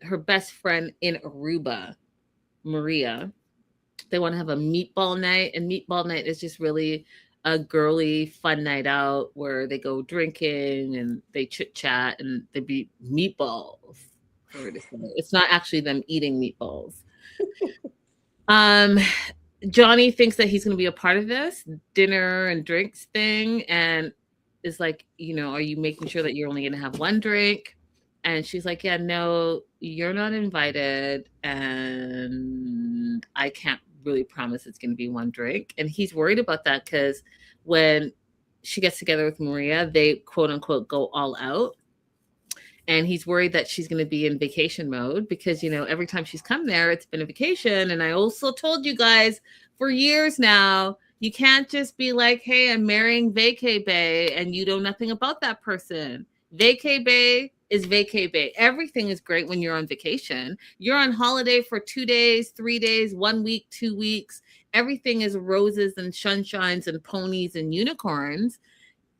her best friend in Aruba, Maria. They want to have a meatball night, and meatball night is just really a girly fun night out where they go drinking and they chit chat and they beat meatballs. It's not actually them eating meatballs. Johnny thinks that he's going to be a part of this dinner and drinks thing, and is like, are you making sure that you're only going to have one drink? And she's like, yeah, no, you're not invited, and I can't really promise it's going to be one drink. And he's worried about that because when she gets together with Maria, they quote unquote go all out. And he's worried that she's going to be in vacation mode because, every time she's come there, it's been a vacation. And I also told you guys for years now, you can't just be like, hey, I'm marrying Vacay Bae, and you know nothing about that person. Vacay Bae is Vacay Bae. Everything is great when you're on vacation. You're on holiday for 2 days, 3 days, 1 week, 2 weeks. Everything is roses and sunshines and ponies and unicorns.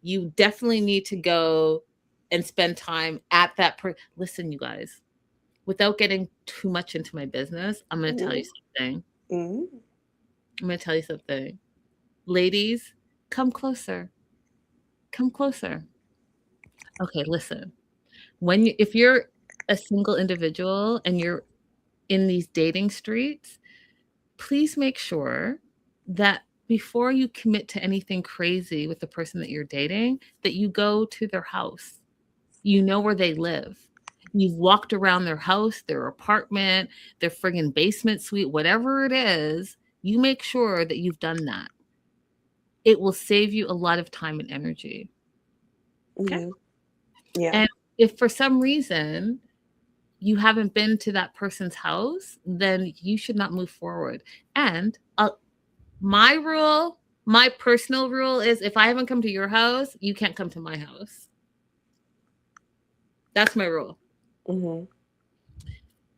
You definitely need to go and spend time at that. Listen, you guys, without getting too much into my business, I'm going to tell you something. I'm going to tell you something. Ladies, come closer. Come closer. Okay, listen. If you're a single individual and you're in these dating streets, please make sure that before you commit to anything crazy with the person that you're dating, that you go to their house. You know where they live. You've walked around their house, their apartment, their friggin' basement suite, whatever it is, you make sure that you've done that. It will save you a lot of time and energy. Okay? Mm-hmm. Yeah. And if for some reason you haven't been to that person's house, then you should not move forward. And my personal rule is if I haven't come to your house, you can't come to my house. That's my rule. Mm-hmm.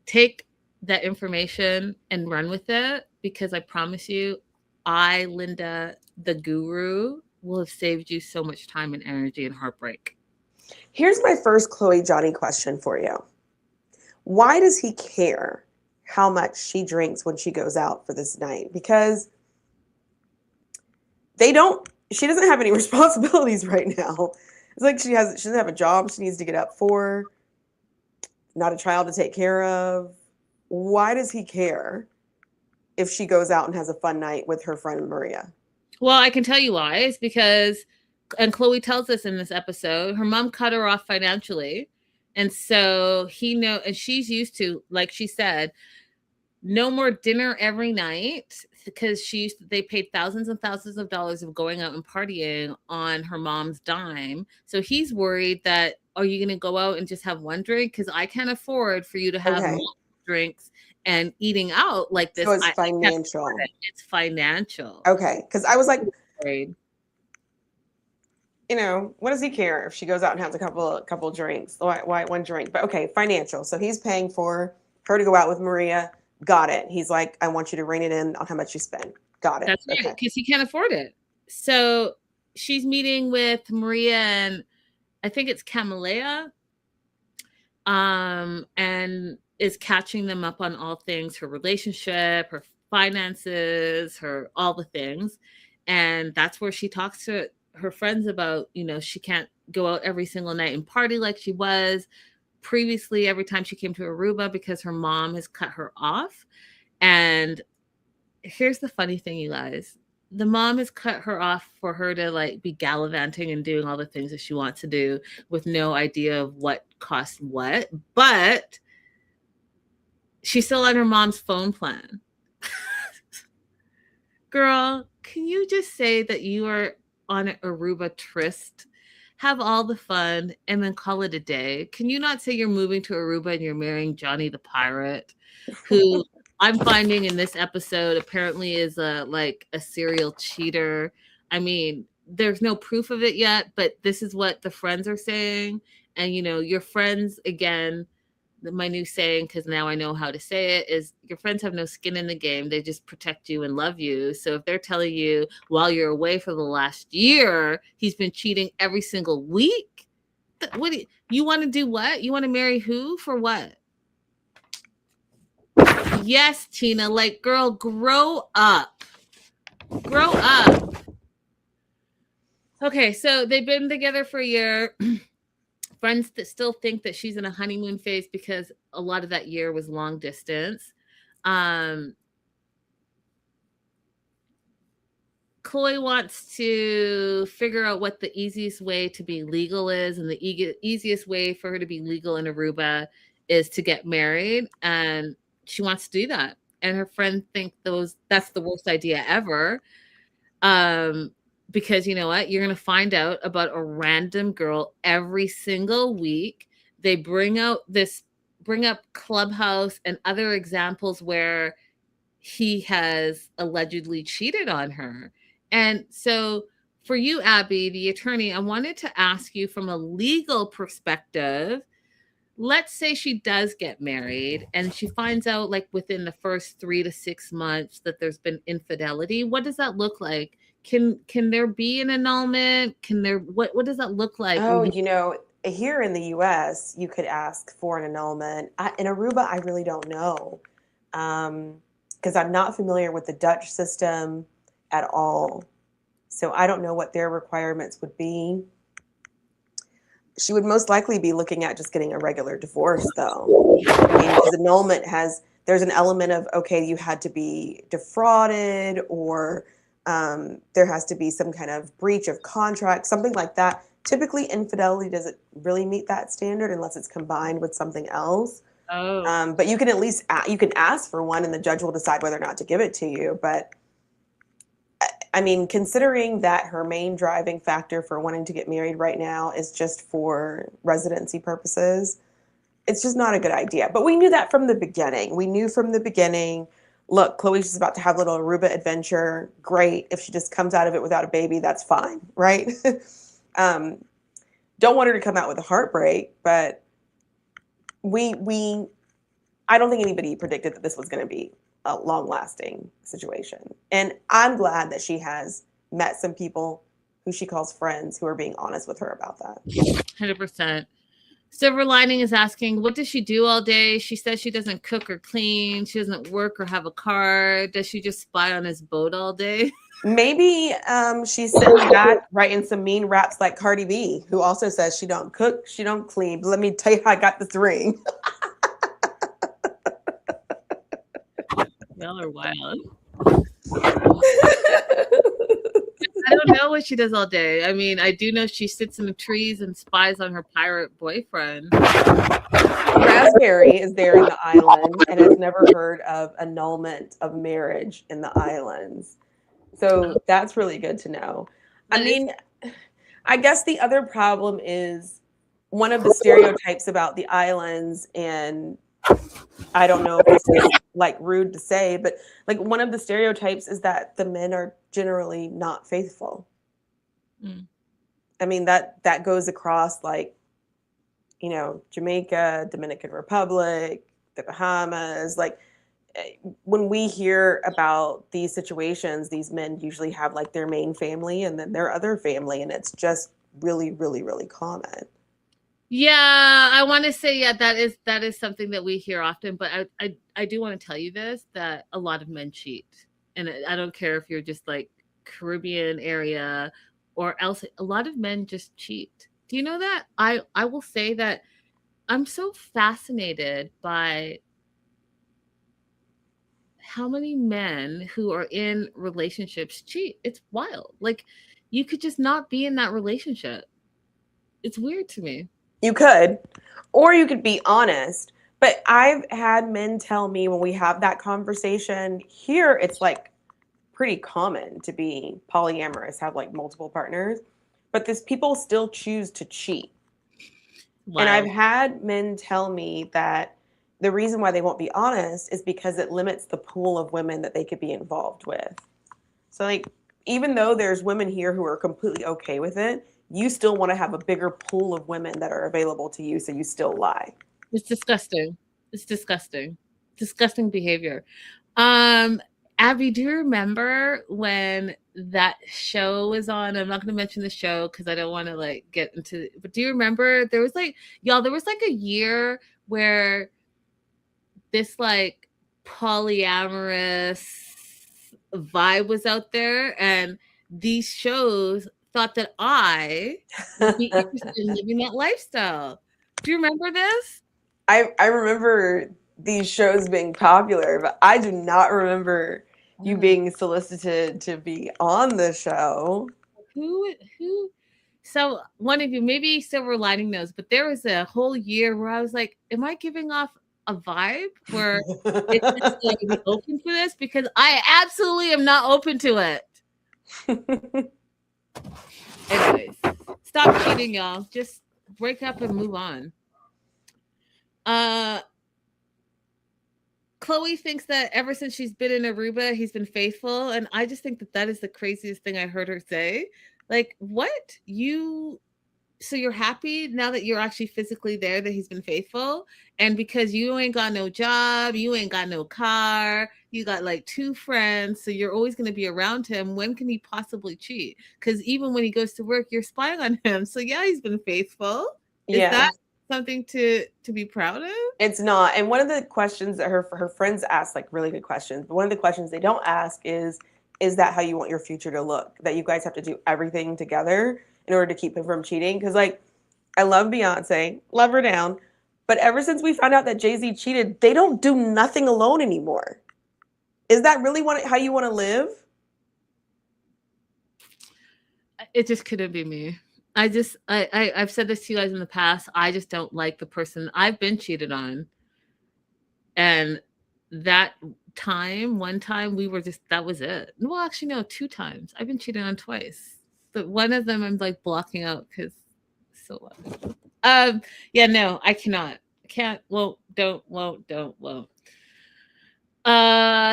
Take that information and run with it, because I promise you, Linda, the guru, will have saved you so much time and energy and heartbreak. Here's my first Chloe Johnny question for you. Why does he care how much she drinks when she goes out for this night? Because she doesn't have any responsibilities right now. It's like she doesn't have a job she needs to get up for, not a child to take care of. Why does he care if she goes out and has a fun night with her friend Maria? Well, I can tell you why. It's because, and Chloe tells us in this episode, her mom cut her off financially. And so and she's used to, like she said, no more dinner every night, because they paid thousands and thousands of dollars of going out and partying on her mom's dime. So he's worried that, are you going to go out and just have one drink? Because I can't afford for you to have multiple drinks and eating out like this. So it's financial. It's financial. Okay. Because I was like, you know, what does he care if she goes out and has a couple drinks? Why one drink? But okay, financial. So he's paying for her to go out with Maria. Got it. He's like, I want you to rein it in on how much you spend. Got it. That's right, Okay. because he can't afford it. So she's meeting with Maria and I think it's Camellia, and is catching them up on all things, her relationship, her finances, her all the things. And that's where she talks to her friends about, you know, she can't go out every single night and party like she was previously every time she came to Aruba because her mom has cut her off. And here's the funny thing, you guys. The mom has cut her off for her to like be gallivanting and doing all the things that she wants to do with no idea of what costs what. But she's still on her mom's phone plan. Girl, can you just say that you are on an Aruba tryst? Have all the fun and then call it a day. Can you not say you're moving to Aruba and you're marrying Johnny the Pirate, who I'm finding in this episode apparently is a serial cheater. I mean, there's no proof of it yet, but this is what the friends are saying. And you know, your friends, again, my new saying, because now I know how to say it, is your friends have no skin in the game. They just protect you and love you. So if they're telling you while you're away for the last year, he's been cheating every single week, what do you want to do? What you want to marry who for what? Yes, Tina, like, girl, grow up. Grow up. Okay, so they've been together for a year. Friends that still think that she's in a honeymoon phase because a lot of that year was long distance. Chloe wants to figure out what the easiest way to be legal is, and the easiest way for her to be legal in Aruba is to get married, and she wants to do that. And her friends think that's the worst idea ever. Because you know what? You're going to find out about a random girl every single week. They bring up Clubhouse and other examples where he has allegedly cheated on her. And so for you, Abby, the attorney, I wanted to ask you from a legal perspective, let's say she does get married and she finds out like within the first 3 to 6 months that there's been infidelity. What does that look like? Can there be an annulment? What does that look like? Oh, you know, here in the US, you could ask for an annulment. In Aruba, I really don't know. Because I'm not familiar with the Dutch system at all. So I don't know what their requirements would be. She would most likely be looking at just getting a regular divorce, though. I mean, because annulment there's an element of, okay, you had to be defrauded, or there has to be some kind of breach of contract, something like that. Typically, infidelity doesn't really meet that standard unless it's combined with something else. Oh. But you can at least you can ask for one, and the judge will decide whether or not to give it to you. But I mean, considering that her main driving factor for wanting to get married right now is just for residency purposes, it's just not a good idea. But we knew that from the beginning. We knew from the beginning, look, Chloe's just about to have a little Aruba adventure. Great. If she just comes out of it without a baby, that's fine, right? Don't want her to come out with a heartbreak, but I don't think anybody predicted that this was going to be a long-lasting situation. And I'm glad that she has met some people who she calls friends who are being honest with her about that. 100%. Silver Lining is asking, what does she do all day? She says she doesn't cook or clean. She doesn't work or have a car. Does she just spy on his boat all day? Maybe she's sitting back writing some mean raps like Cardi B, who also says she don't cook, she don't clean. But let me tell you how I got this ring. Y'all are wild. I don't know what she does all day. I mean, I do know she sits in the trees and spies on her pirate boyfriend. Raspberry is there in the island and has never heard of annulment of marriage in the islands. So that's really good to know. I mean, I guess the other problem is one of the stereotypes about the islands, and I don't know if this is like rude to say, but like one of the stereotypes is that the men are generally not faithful. I mean, that goes across like, Jamaica, Dominican Republic, the Bahamas. Like, when we hear about these situations, these men usually have like their main family and then their other family, and it's just really, really, really common. Yeah, I want to say, yeah, that is something that we hear often, but I do want to tell you this, that a lot of men cheat. And I don't care if you're just like Caribbean area or else, a lot of men just cheat. Do you know that? I will say that I'm so fascinated by how many men who are in relationships cheat. It's wild. Like, you could just not be in that relationship. It's weird to me. You could, or you could be honest. But I've had men tell me when we have that conversation here, it's like pretty common to be polyamorous, have like multiple partners, but this people still choose to cheat. And I've Wild. had men tell me that the reason why they won't be honest is because it limits the pool of women that they could be involved with. So, like, even though there's women here who are completely okay with it, you still want to have a bigger pool of women that are available to you, so you still lie. It's disgusting. It's disgusting. Disgusting behavior. Um, Abby, do you remember when that show was on? I'm not going to mention the show because I don't want to like get into. But do you remember there was like, y'all? There was like a year where this like polyamorous vibe was out there, and these shows thought that I would be interested in living that lifestyle. Do you remember this? I remember these shows being popular, but I do not remember you being solicited to be on the show. Who so one of you, maybe Silver Lining knows, but there was a whole year where I was like, am I giving off a vibe where it's just like be open for this? Because I absolutely am not open to it. Anyways, stop cheating, y'all. Just break up and move on. Uh Chloe thinks that ever since she's been in Aruba, he's been faithful. And I just think that that is the craziest thing I heard her say. Like, what? So you're happy now that you're actually physically there that he's been faithful? And because you ain't got no job, you ain't got no car, you got like 2 friends, so you're always going to be around him. When can he possibly cheat? Because even when he goes to work, you're spying on him. So yeah, he's been faithful. Is Yeah. that something to be proud of? It's not. And one of the questions that her friends ask, like really good questions, but one of the questions they don't ask is that how you want your future to look? That you guys have to do everything together in order to keep him from cheating? Because like, I love Beyonce, love her down, but ever since we found out that Jay-Z cheated, they don't do nothing alone anymore. Is that really how you want to live? It just couldn't be me. I've said this to you guys in the past. I just don't like the person I've been cheated on. And that one time we were just, that was it. Well, actually, no, 2 times. I've been cheated on twice. But one of them I'm like blocking out because so what? Yeah, no, I cannot. Can't, won't, don't, won't.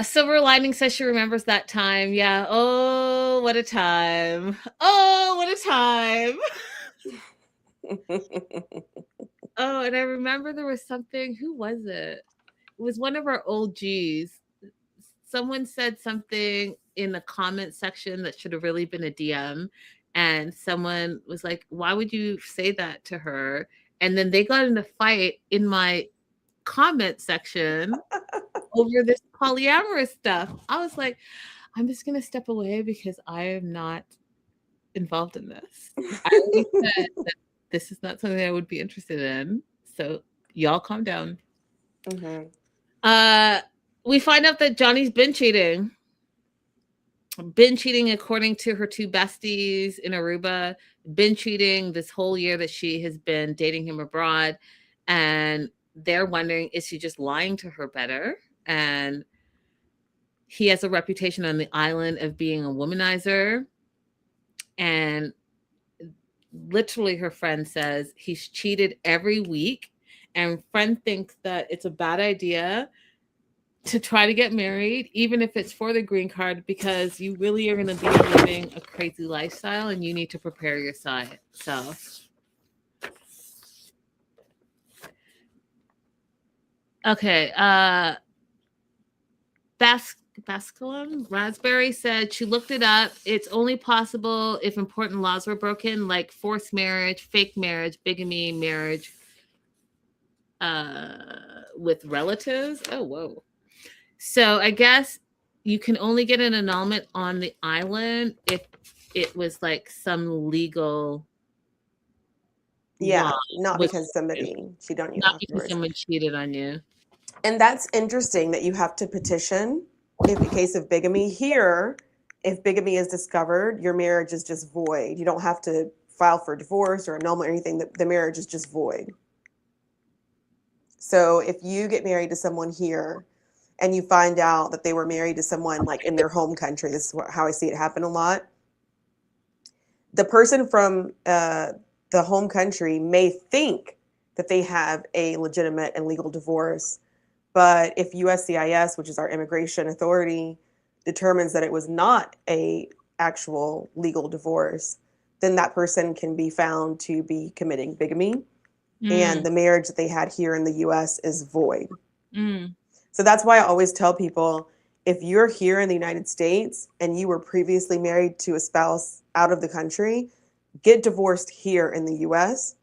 Silver Lining says she remembers that time. Yeah. Oh, what a time. Oh, what a time. Oh, and I remember there was something. Who was it? It was one of our old G's. Someone said something in the comment section that should have really been a DM. And someone was like, why would you say that to her? And then they got in a fight in my comment section over this polyamorous stuff. I was like, I'm just going to step away because I am not involved in this. I already said that this is not something I would be interested in. So y'all calm down. Mm-hmm. We find out that Johnny's been cheating. Been cheating according to her 2 besties in Aruba. Been cheating this whole year that she has been dating him abroad. And they're wondering, is she just lying to her better? And he has a reputation on the island of being a womanizer. And literally her friend says he's cheated every week. And friend thinks that it's a bad idea to try to get married, even if it's for the green card, because you really are going to be living a crazy lifestyle and you need to prepare yourself. Okay. Basculum Raspberry said she looked it up. It's only possible if important laws were broken, like forced marriage, fake marriage, bigamy, marriage with relatives. Oh, whoa. So I guess you can only get an annulment on the island if it was like some legal Yeah, law not was because somebody cheated on you not because afterwards. someone cheated on you. And that's interesting that you have to petition if in case of bigamy. Here, if bigamy is discovered, your marriage is just void. You don't have to file for divorce or annulment or anything. The marriage is just void. So if you get married to someone here and you find out that they were married to someone like in their home country, this is how I see it happen a lot. The person from the home country may think that they have a legitimate and legal divorce, but if USCIS, which is our immigration authority, determines that it was not a actual legal divorce, then that person can be found to be committing bigamy, and the marriage that they had here in the US is void. So that's why I always tell people, if you're here in the United States and you were previously married to a spouse out of the country, get divorced here in the US,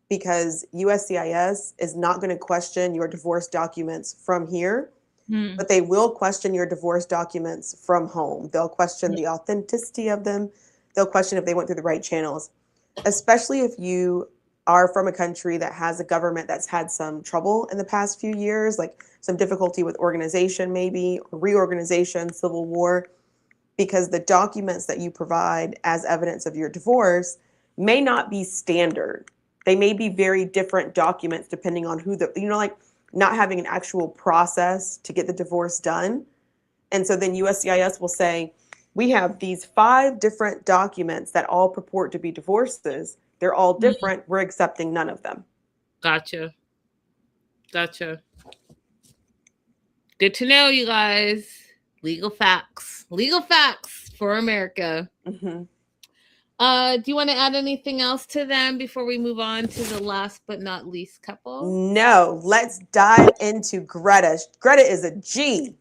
because USCIS is not going to question your divorce documents from here, but they will question your divorce documents from home. They'll question the authenticity of them. They'll question if they went through the right channels, especially if you are from a country that has a government that's had some trouble in the past few years, like some difficulty with organization, maybe reorganization, civil war, because the documents that you provide as evidence of your divorce may not be standard. They may be very different documents depending on who like not having an actual process to get the divorce done. And so then USCIS will say, we have these 5 different documents that all purport to be divorces. They're all different. We're accepting none of them. Gotcha. Good to know, you guys. Legal facts for America. Mm-hmm. Do you want to add anything else to them before we move on to the last but not least couple? No, let's dive into Greta. Greta is a G.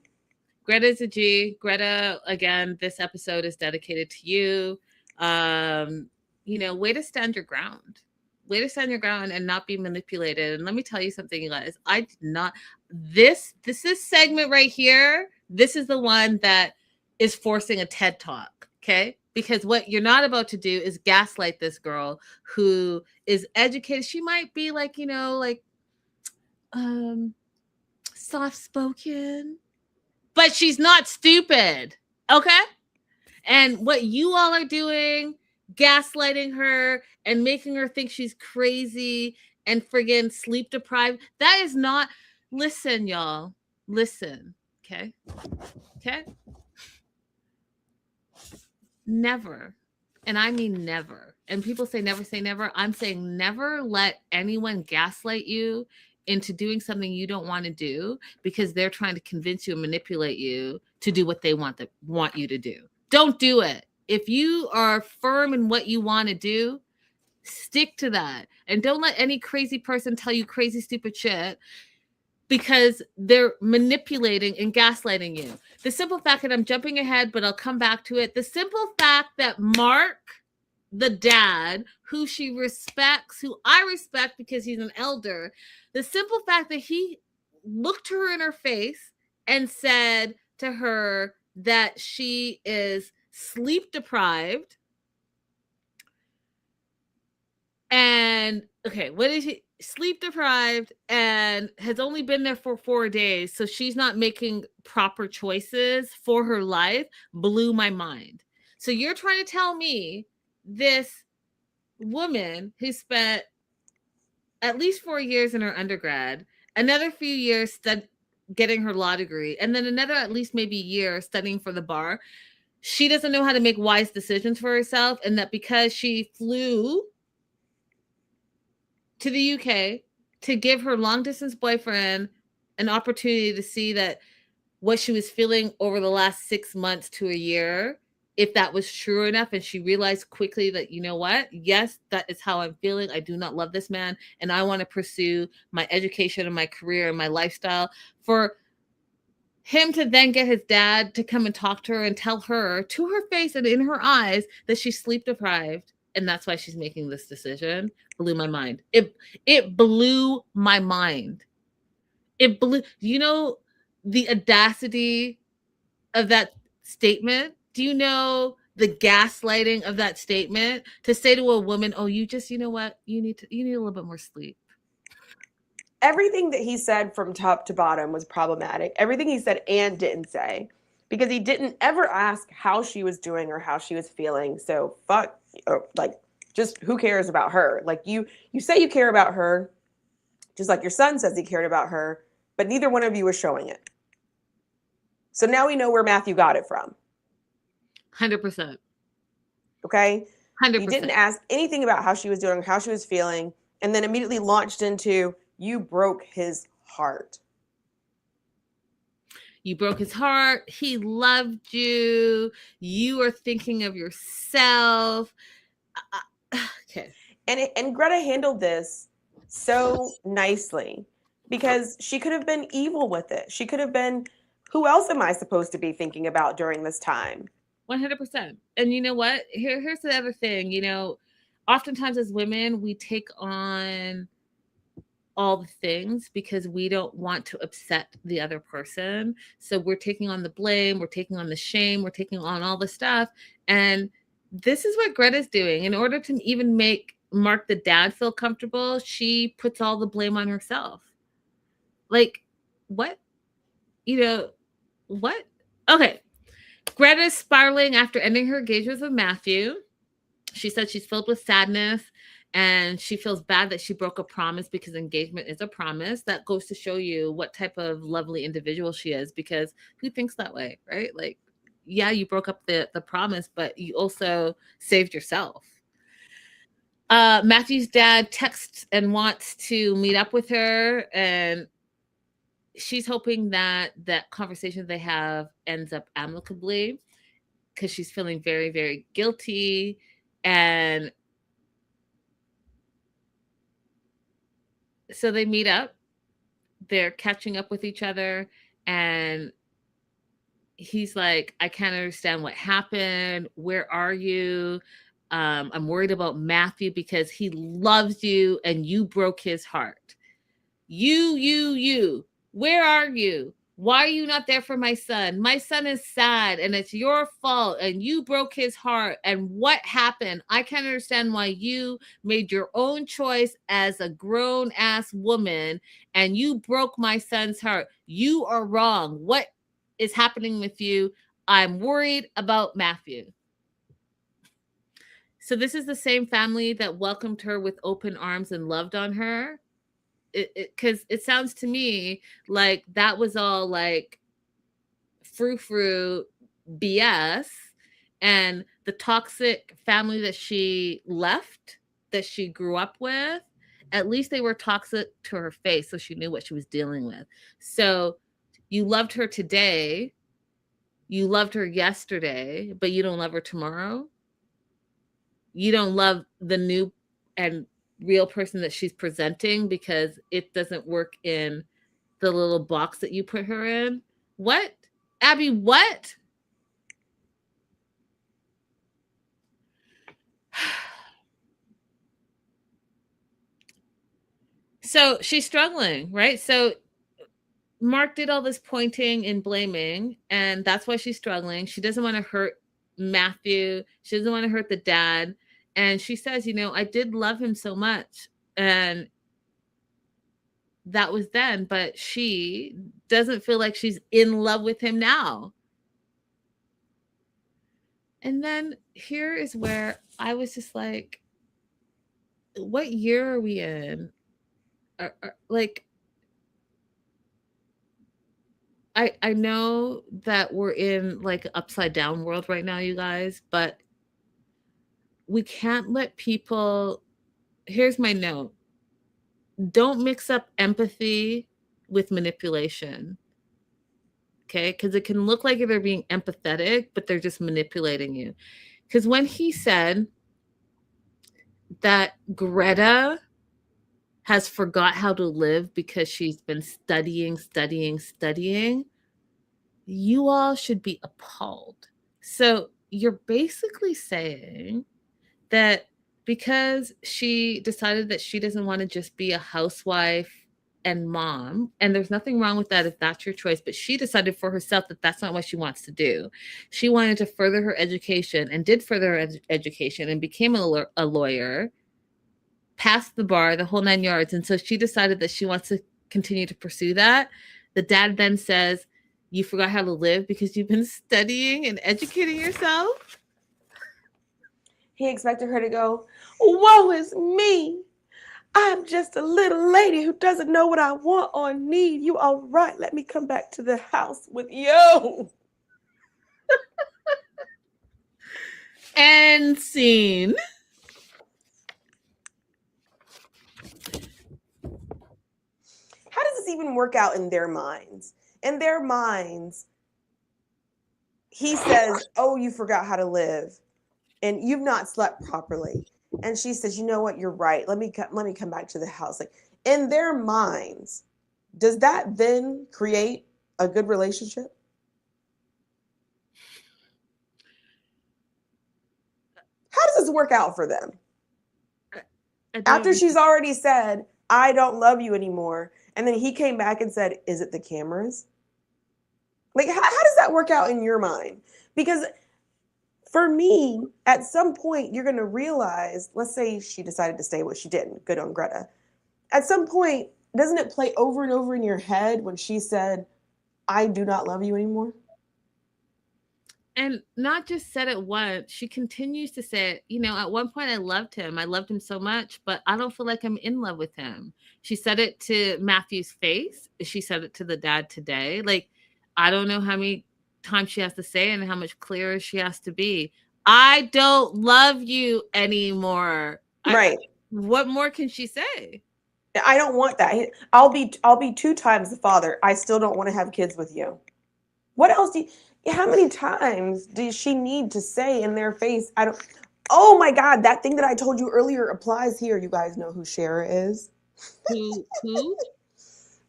Greta is a G. Greta, again, this episode is dedicated to you. Way to stand your ground. Way to stand your ground and not be manipulated. And let me tell you something, you guys. I did not. This is segment right here. This is the one that is forcing a TED Talk. Okay. Because what you're not about to do is gaslight this girl who is educated. She might be like, soft-spoken, but she's not stupid. Okay. And what you all are doing, gaslighting her and making her think she's crazy and friggin' sleep deprived, that is not. Listen, y'all. Listen. Okay. Never, and I mean never, and people say never, I'm saying never let anyone gaslight you into doing something you don't want to do because they're trying to convince you and manipulate you to do what they want you to do. Don't do it. If you are firm in what you want to do, stick to that, and don't let any crazy person tell you crazy stupid shit, because they're manipulating and gaslighting you. The simple fact that I'm jumping ahead, but I'll come back to it. The simple fact that Mark, the dad, who she respects, who I respect because he's an elder, the simple fact that he looked her in her face and said to her that she is sleep deprived. And okay, what is he? Sleep deprived and has only been there for 4 days, so she's not making proper choices for her life, blew my mind. So you're trying to tell me this woman who spent at least 4 years in her undergrad, another few years getting her law degree, and then another at least maybe year studying for the bar, she doesn't know how to make wise decisions for herself, and that because she flew to the UK to give her long distance boyfriend an opportunity to see that what she was feeling over the last 6 months to a year, if that was true enough, and she realized quickly that, you know what, yes, that is how I'm feeling. I do not love this man, and I want to pursue my education and my career and my lifestyle. For him to then get his dad to come and talk to her and tell her to her face and in her eyes that she's sleep deprived and that's why she's making this decision, blew my mind. It blew my mind. It blew, you know, the audacity of that statement. Do you know the gaslighting of that statement to say to a woman, "Oh, you just, you know what? You need a little bit more sleep." Everything that he said from top to bottom was problematic. Everything he said and didn't say, because he didn't ever ask how she was doing or how she was feeling. So fuck, like, just who cares about her? Like, you say you care about her, just like your son says he cared about her, but neither one of you was showing it. So now we know where Matthew got it from. 100%. Okay? 100%. You didn't ask anything about how she was doing, how she was feeling, and then immediately launched into, you broke his heart. You broke his heart. He loved you. You are thinking of yourself. Okay. And Greta handled this so nicely, because she could have been evil with it. She could have been, who else am I supposed to be thinking about during this time? 100%. And you know what? Here's the other thing. You know, oftentimes as women, we take on all the things because we don't want to upset the other person. So we're taking on the blame, we're taking on the shame, we're taking on all the stuff. And this is what Greta's doing. In order to even make Mark the dad feel comfortable, she puts all the blame on herself. Like, what? You know, what? Okay. Greta's spiraling after ending her engagement with Matthew. She said she's filled with sadness and she feels bad that she broke a promise because engagement is a promise. That goes to show you what type of lovely individual she is, because who thinks that way, right? Like, yeah, you broke up the promise, but you also saved yourself. Matthew's dad texts and wants to meet up with her, and she's hoping that that conversation they have ends up amicably because she's feeling very, very guilty. And so they meet up, they're catching up with each other, and he's like, I can't understand what happened. Where are you? I'm worried about Matthew because he loves you and you broke his heart. You. Where are you? Why are you not there for my son? My son is sad and it's your fault and you broke his heart. And what happened? I can't understand why you made your own choice as a grown ass woman and you broke my son's heart. You are wrong. What is happening with you? I'm worried about Matthew. So this is the same family that welcomed her with open arms and loved on her. Because it sounds to me like that was all like frou BS, and the toxic family that she left, that she grew up with, at least they were toxic to her face, so she knew what she was dealing with. So you loved her today, you loved her yesterday, but you don't love her tomorrow. You don't love the new and real person that she's presenting because it doesn't work in the little box that you put her in. What? Abby, what? So she's struggling, right? So Mark did all this pointing and blaming, and that's why she's struggling. She doesn't want to hurt Matthew. She doesn't want to hurt the dad. And she says, you know, I did love him so much. And that was then, but she doesn't feel like she's in love with him now. And then here is where I was just like, what year are we in? Like, I know that we're in like upside down world right now, you guys, but we can't let people. Here's my note. Don't mix up empathy with manipulation. Okay. Because it can look like they're being empathetic, but they're just manipulating you. Because when he said that Greta has forgot how to live because she's been studying, you all should be appalled. So you're basically saying that because she decided that she doesn't want to just be a housewife and mom, and there's nothing wrong with that if that's your choice, but she decided for herself that that's not what she wants to do. She wanted to further her education and did further her education and became a lawyer, passed the bar, the whole 9 yards. And so she decided that she wants to continue to pursue that. The dad then says, you forgot how to live because you've been studying and educating yourself. He expected her to go, woe is me. I'm just a little lady who doesn't know what I want or need. You all right? Let me come back to the house with you. End scene. How does this even work out in their minds? In their minds, he says, oh, you forgot how to live and you've not slept properly. And she says, you know what? You're right. Let me come back to the house. Like, in their minds, does that then create a good relationship? How does this work out for them? After she's already said, I don't love you anymore. And then he came back and said, is it the cameras? Like, how does that work out in your mind? Because for me, at some point, you're going to realize, let's say she decided to stay, what she didn't. Good on Greta. At some point, doesn't it play over and over in your head when she said, I do not love you anymore? And not just said it once, she continues to say it. You know, at one point I loved him. I loved him so much, but I don't feel like I'm in love with him. She said it to Matthew's face. She said it to the dad today. Like, I don't know how many times she has to say it and how much clearer she has to be. I don't love you anymore. Right. What more can she say? I don't want that. I'll be 2 times the father. I still don't want to have kids with you. What else how many times does she need to say in their face, I don't, oh my God, that thing that I told you earlier applies here. You guys know who Shara is? Who?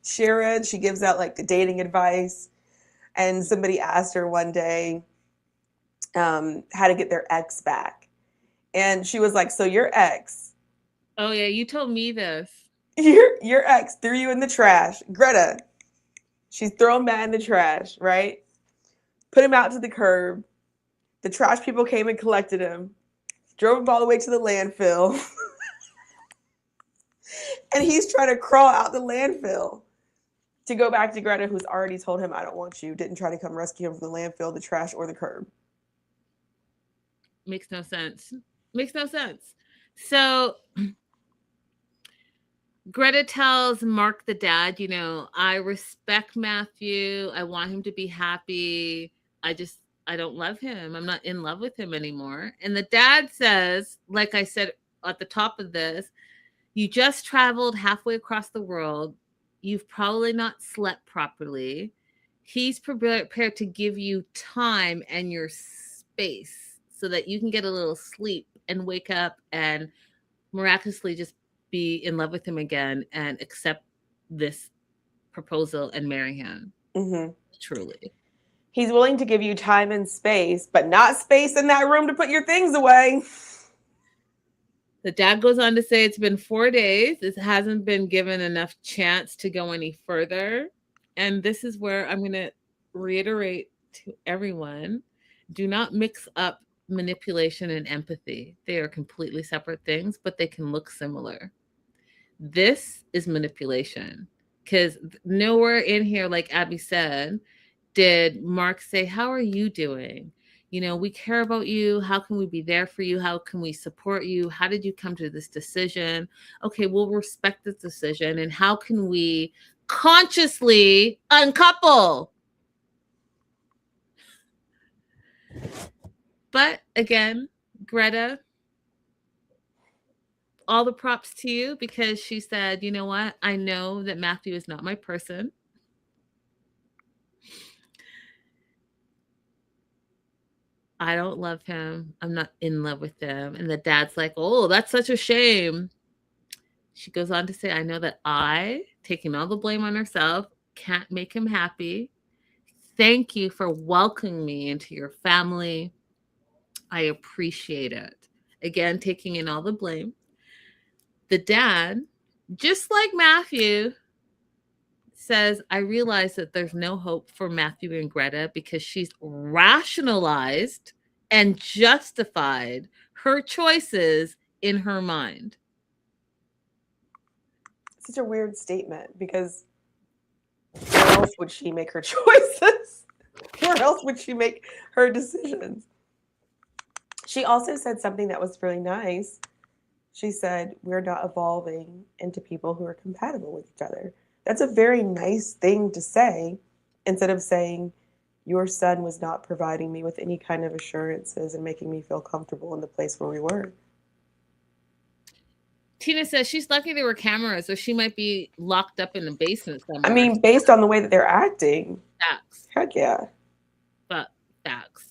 Shara, she gives out like the dating advice. And somebody asked her one day how to get their ex back. And she was like, so your ex. Oh yeah, you told me this. Your ex threw you in the trash. Greta, she's thrown Matt in the trash, right? Put him out to the curb. The trash people came and collected him. Drove him all the way to the landfill. And he's trying to crawl out the landfill to go back to Greta, who's already told him, I don't want you. Didn't try to come rescue him from the landfill, the trash, or the curb. Makes no sense. Makes no sense. So Greta tells Mark, the dad, you know, I respect Matthew. I want him to be happy. I don't love him. I'm not in love with him anymore. And the dad says, like I said at the top of this, you just traveled halfway across the world. You've probably not slept properly. He's prepared to give you time and your space so that you can get a little sleep and wake up and miraculously just be in love with him again and accept this proposal and marry him. Mm-hmm. Truly. He's willing to give you time and space, but not space in that room to put your things away. The dad goes on to say it's been 4 days. It hasn't been given enough chance to go any further. And this is where I'm going to reiterate to everyone, do not mix up manipulation and empathy. They are completely separate things, but they can look similar. This is manipulation because nowhere in here, like Abby said, did Mark say, how are you doing? You know, we care about you. How can we be there for you? How can we support you? How did you come to this decision? Okay, we'll respect this decision. And how can we consciously uncouple? But again, Greta, all the props to you because she said, you know what? I know that Matthew is not my person. I don't love him. I'm not in love with him. And the dad's like, oh, that's such a shame. She goes on to say, I know that I, taking all the blame on herself, can't make him happy. Thank you for welcoming me into your family. I appreciate it. Again, taking in all the blame. The dad, just like Matthew, says, I realize that there's no hope for Matthew and Greta because she's rationalized and justified her choices in her mind. Such a weird statement because where else would she make her choices? Where else would she make her decisions? She also said something that was really nice. She said, we're not evolving into people who are compatible with each other. That's a very nice thing to say instead of saying, your son was not providing me with any kind of assurances and making me feel comfortable in the place where we were. Tina says she's lucky there were cameras, or she might be locked up in the basement somewhere. I mean, based on the way that they're acting. Facts. Heck yeah. But facts.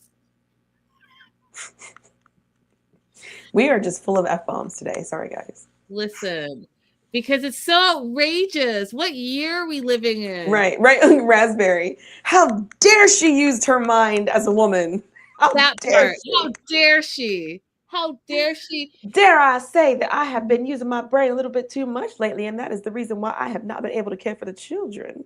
We are just full of F-bombs today. Sorry, guys. Listen, because it's so outrageous. What year are we living in? Right. Raspberry. How dare she used her mind as a woman? How That dare part. she? How dare she? How dare she? Dare I say that I have been using my brain a little bit too much lately, and that is the reason why I have not been able to care for the children.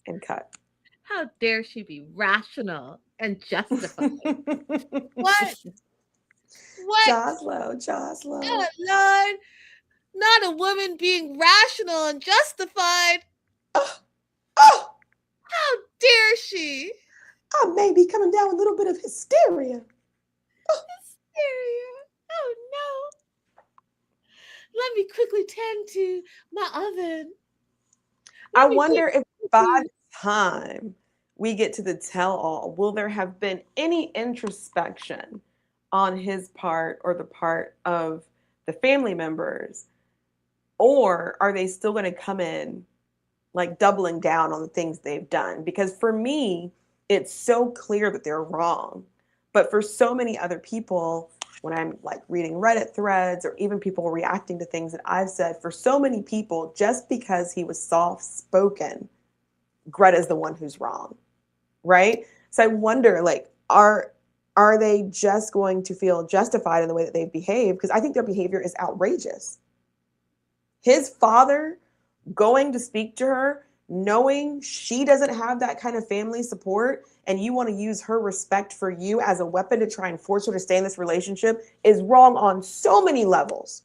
And cut. How dare she be rational and justified? What? What? Joslo. Oh, Lord. Not a woman being rational and justified. Oh, How dare she? I may be coming down with a little bit of hysteria. Hysteria. Oh, no. Let me quickly tend to my oven. I wonder if by the time we get to the tell-all, will there have been any introspection on his part or the part of the family members? Or are they still going to come in like doubling down on the things they've done? Because for me, it's so clear that they're wrong. But for so many other people, when I'm like reading Reddit threads or even people reacting to things that I've said, for so many people, just because he was soft-spoken, Greta's the one who's wrong, right? So I wonder, like, are they just going to feel justified in the way that they've behaved? Because I think their behavior is outrageous. His father going to speak to her, knowing she doesn't have that kind of family support, and you want to use her respect for you as a weapon to try and force her to stay in this relationship is wrong on so many levels.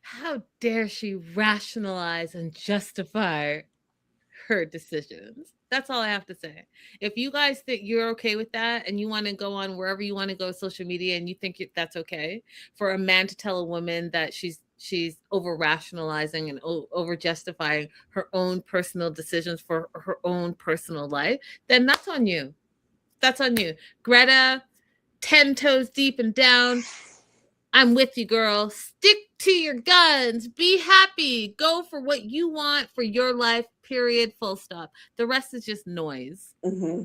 How dare she rationalize and justify her decisions? That's all I have to say. If you guys think you're okay with that and you want to go on wherever you want to go, social media, and you think that's okay for a man to tell a woman that she's over rationalizing and over justifying her own personal decisions for her own personal life, then that's on you. That's on you. Greta, 10 toes deep and down. I'm with you, girl. Stick to your guns. Be happy. Go for what you want for your life, period, full stop. The rest is just noise. Mm-hmm.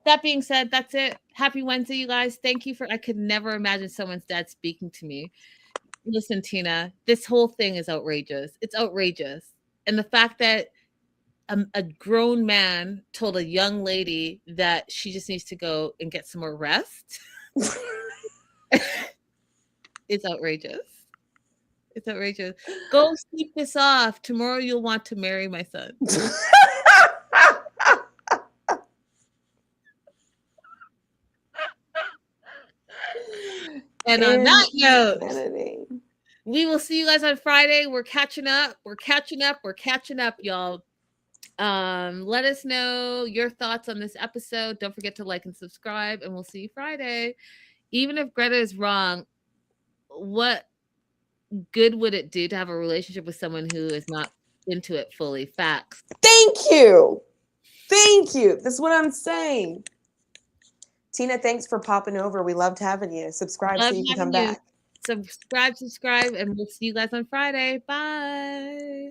That being said, that's it. Happy Wednesday, you guys. Thank you for, I could never imagine someone's dad speaking to me. Listen, Tina, this whole thing is outrageous. It's outrageous. And the fact that a grown man told a young lady that she just needs to go and get some more rest. It's outrageous. It's outrageous. Go sleep this off. Tomorrow you'll want to marry my son. And on that note, we will see you guys on Friday. We're catching up. We're catching up, y'all. Let us know your thoughts on this episode. Don't forget to like and subscribe, and we'll see you Friday. Even if Greta is wrong, what good would it do to have a relationship with someone who is not into it fully? Facts. Thank you. That's what I'm saying. Tina, thanks for popping over. We loved having you. Subscribe so you can come back. Subscribe, and we'll see you guys on Friday. Bye.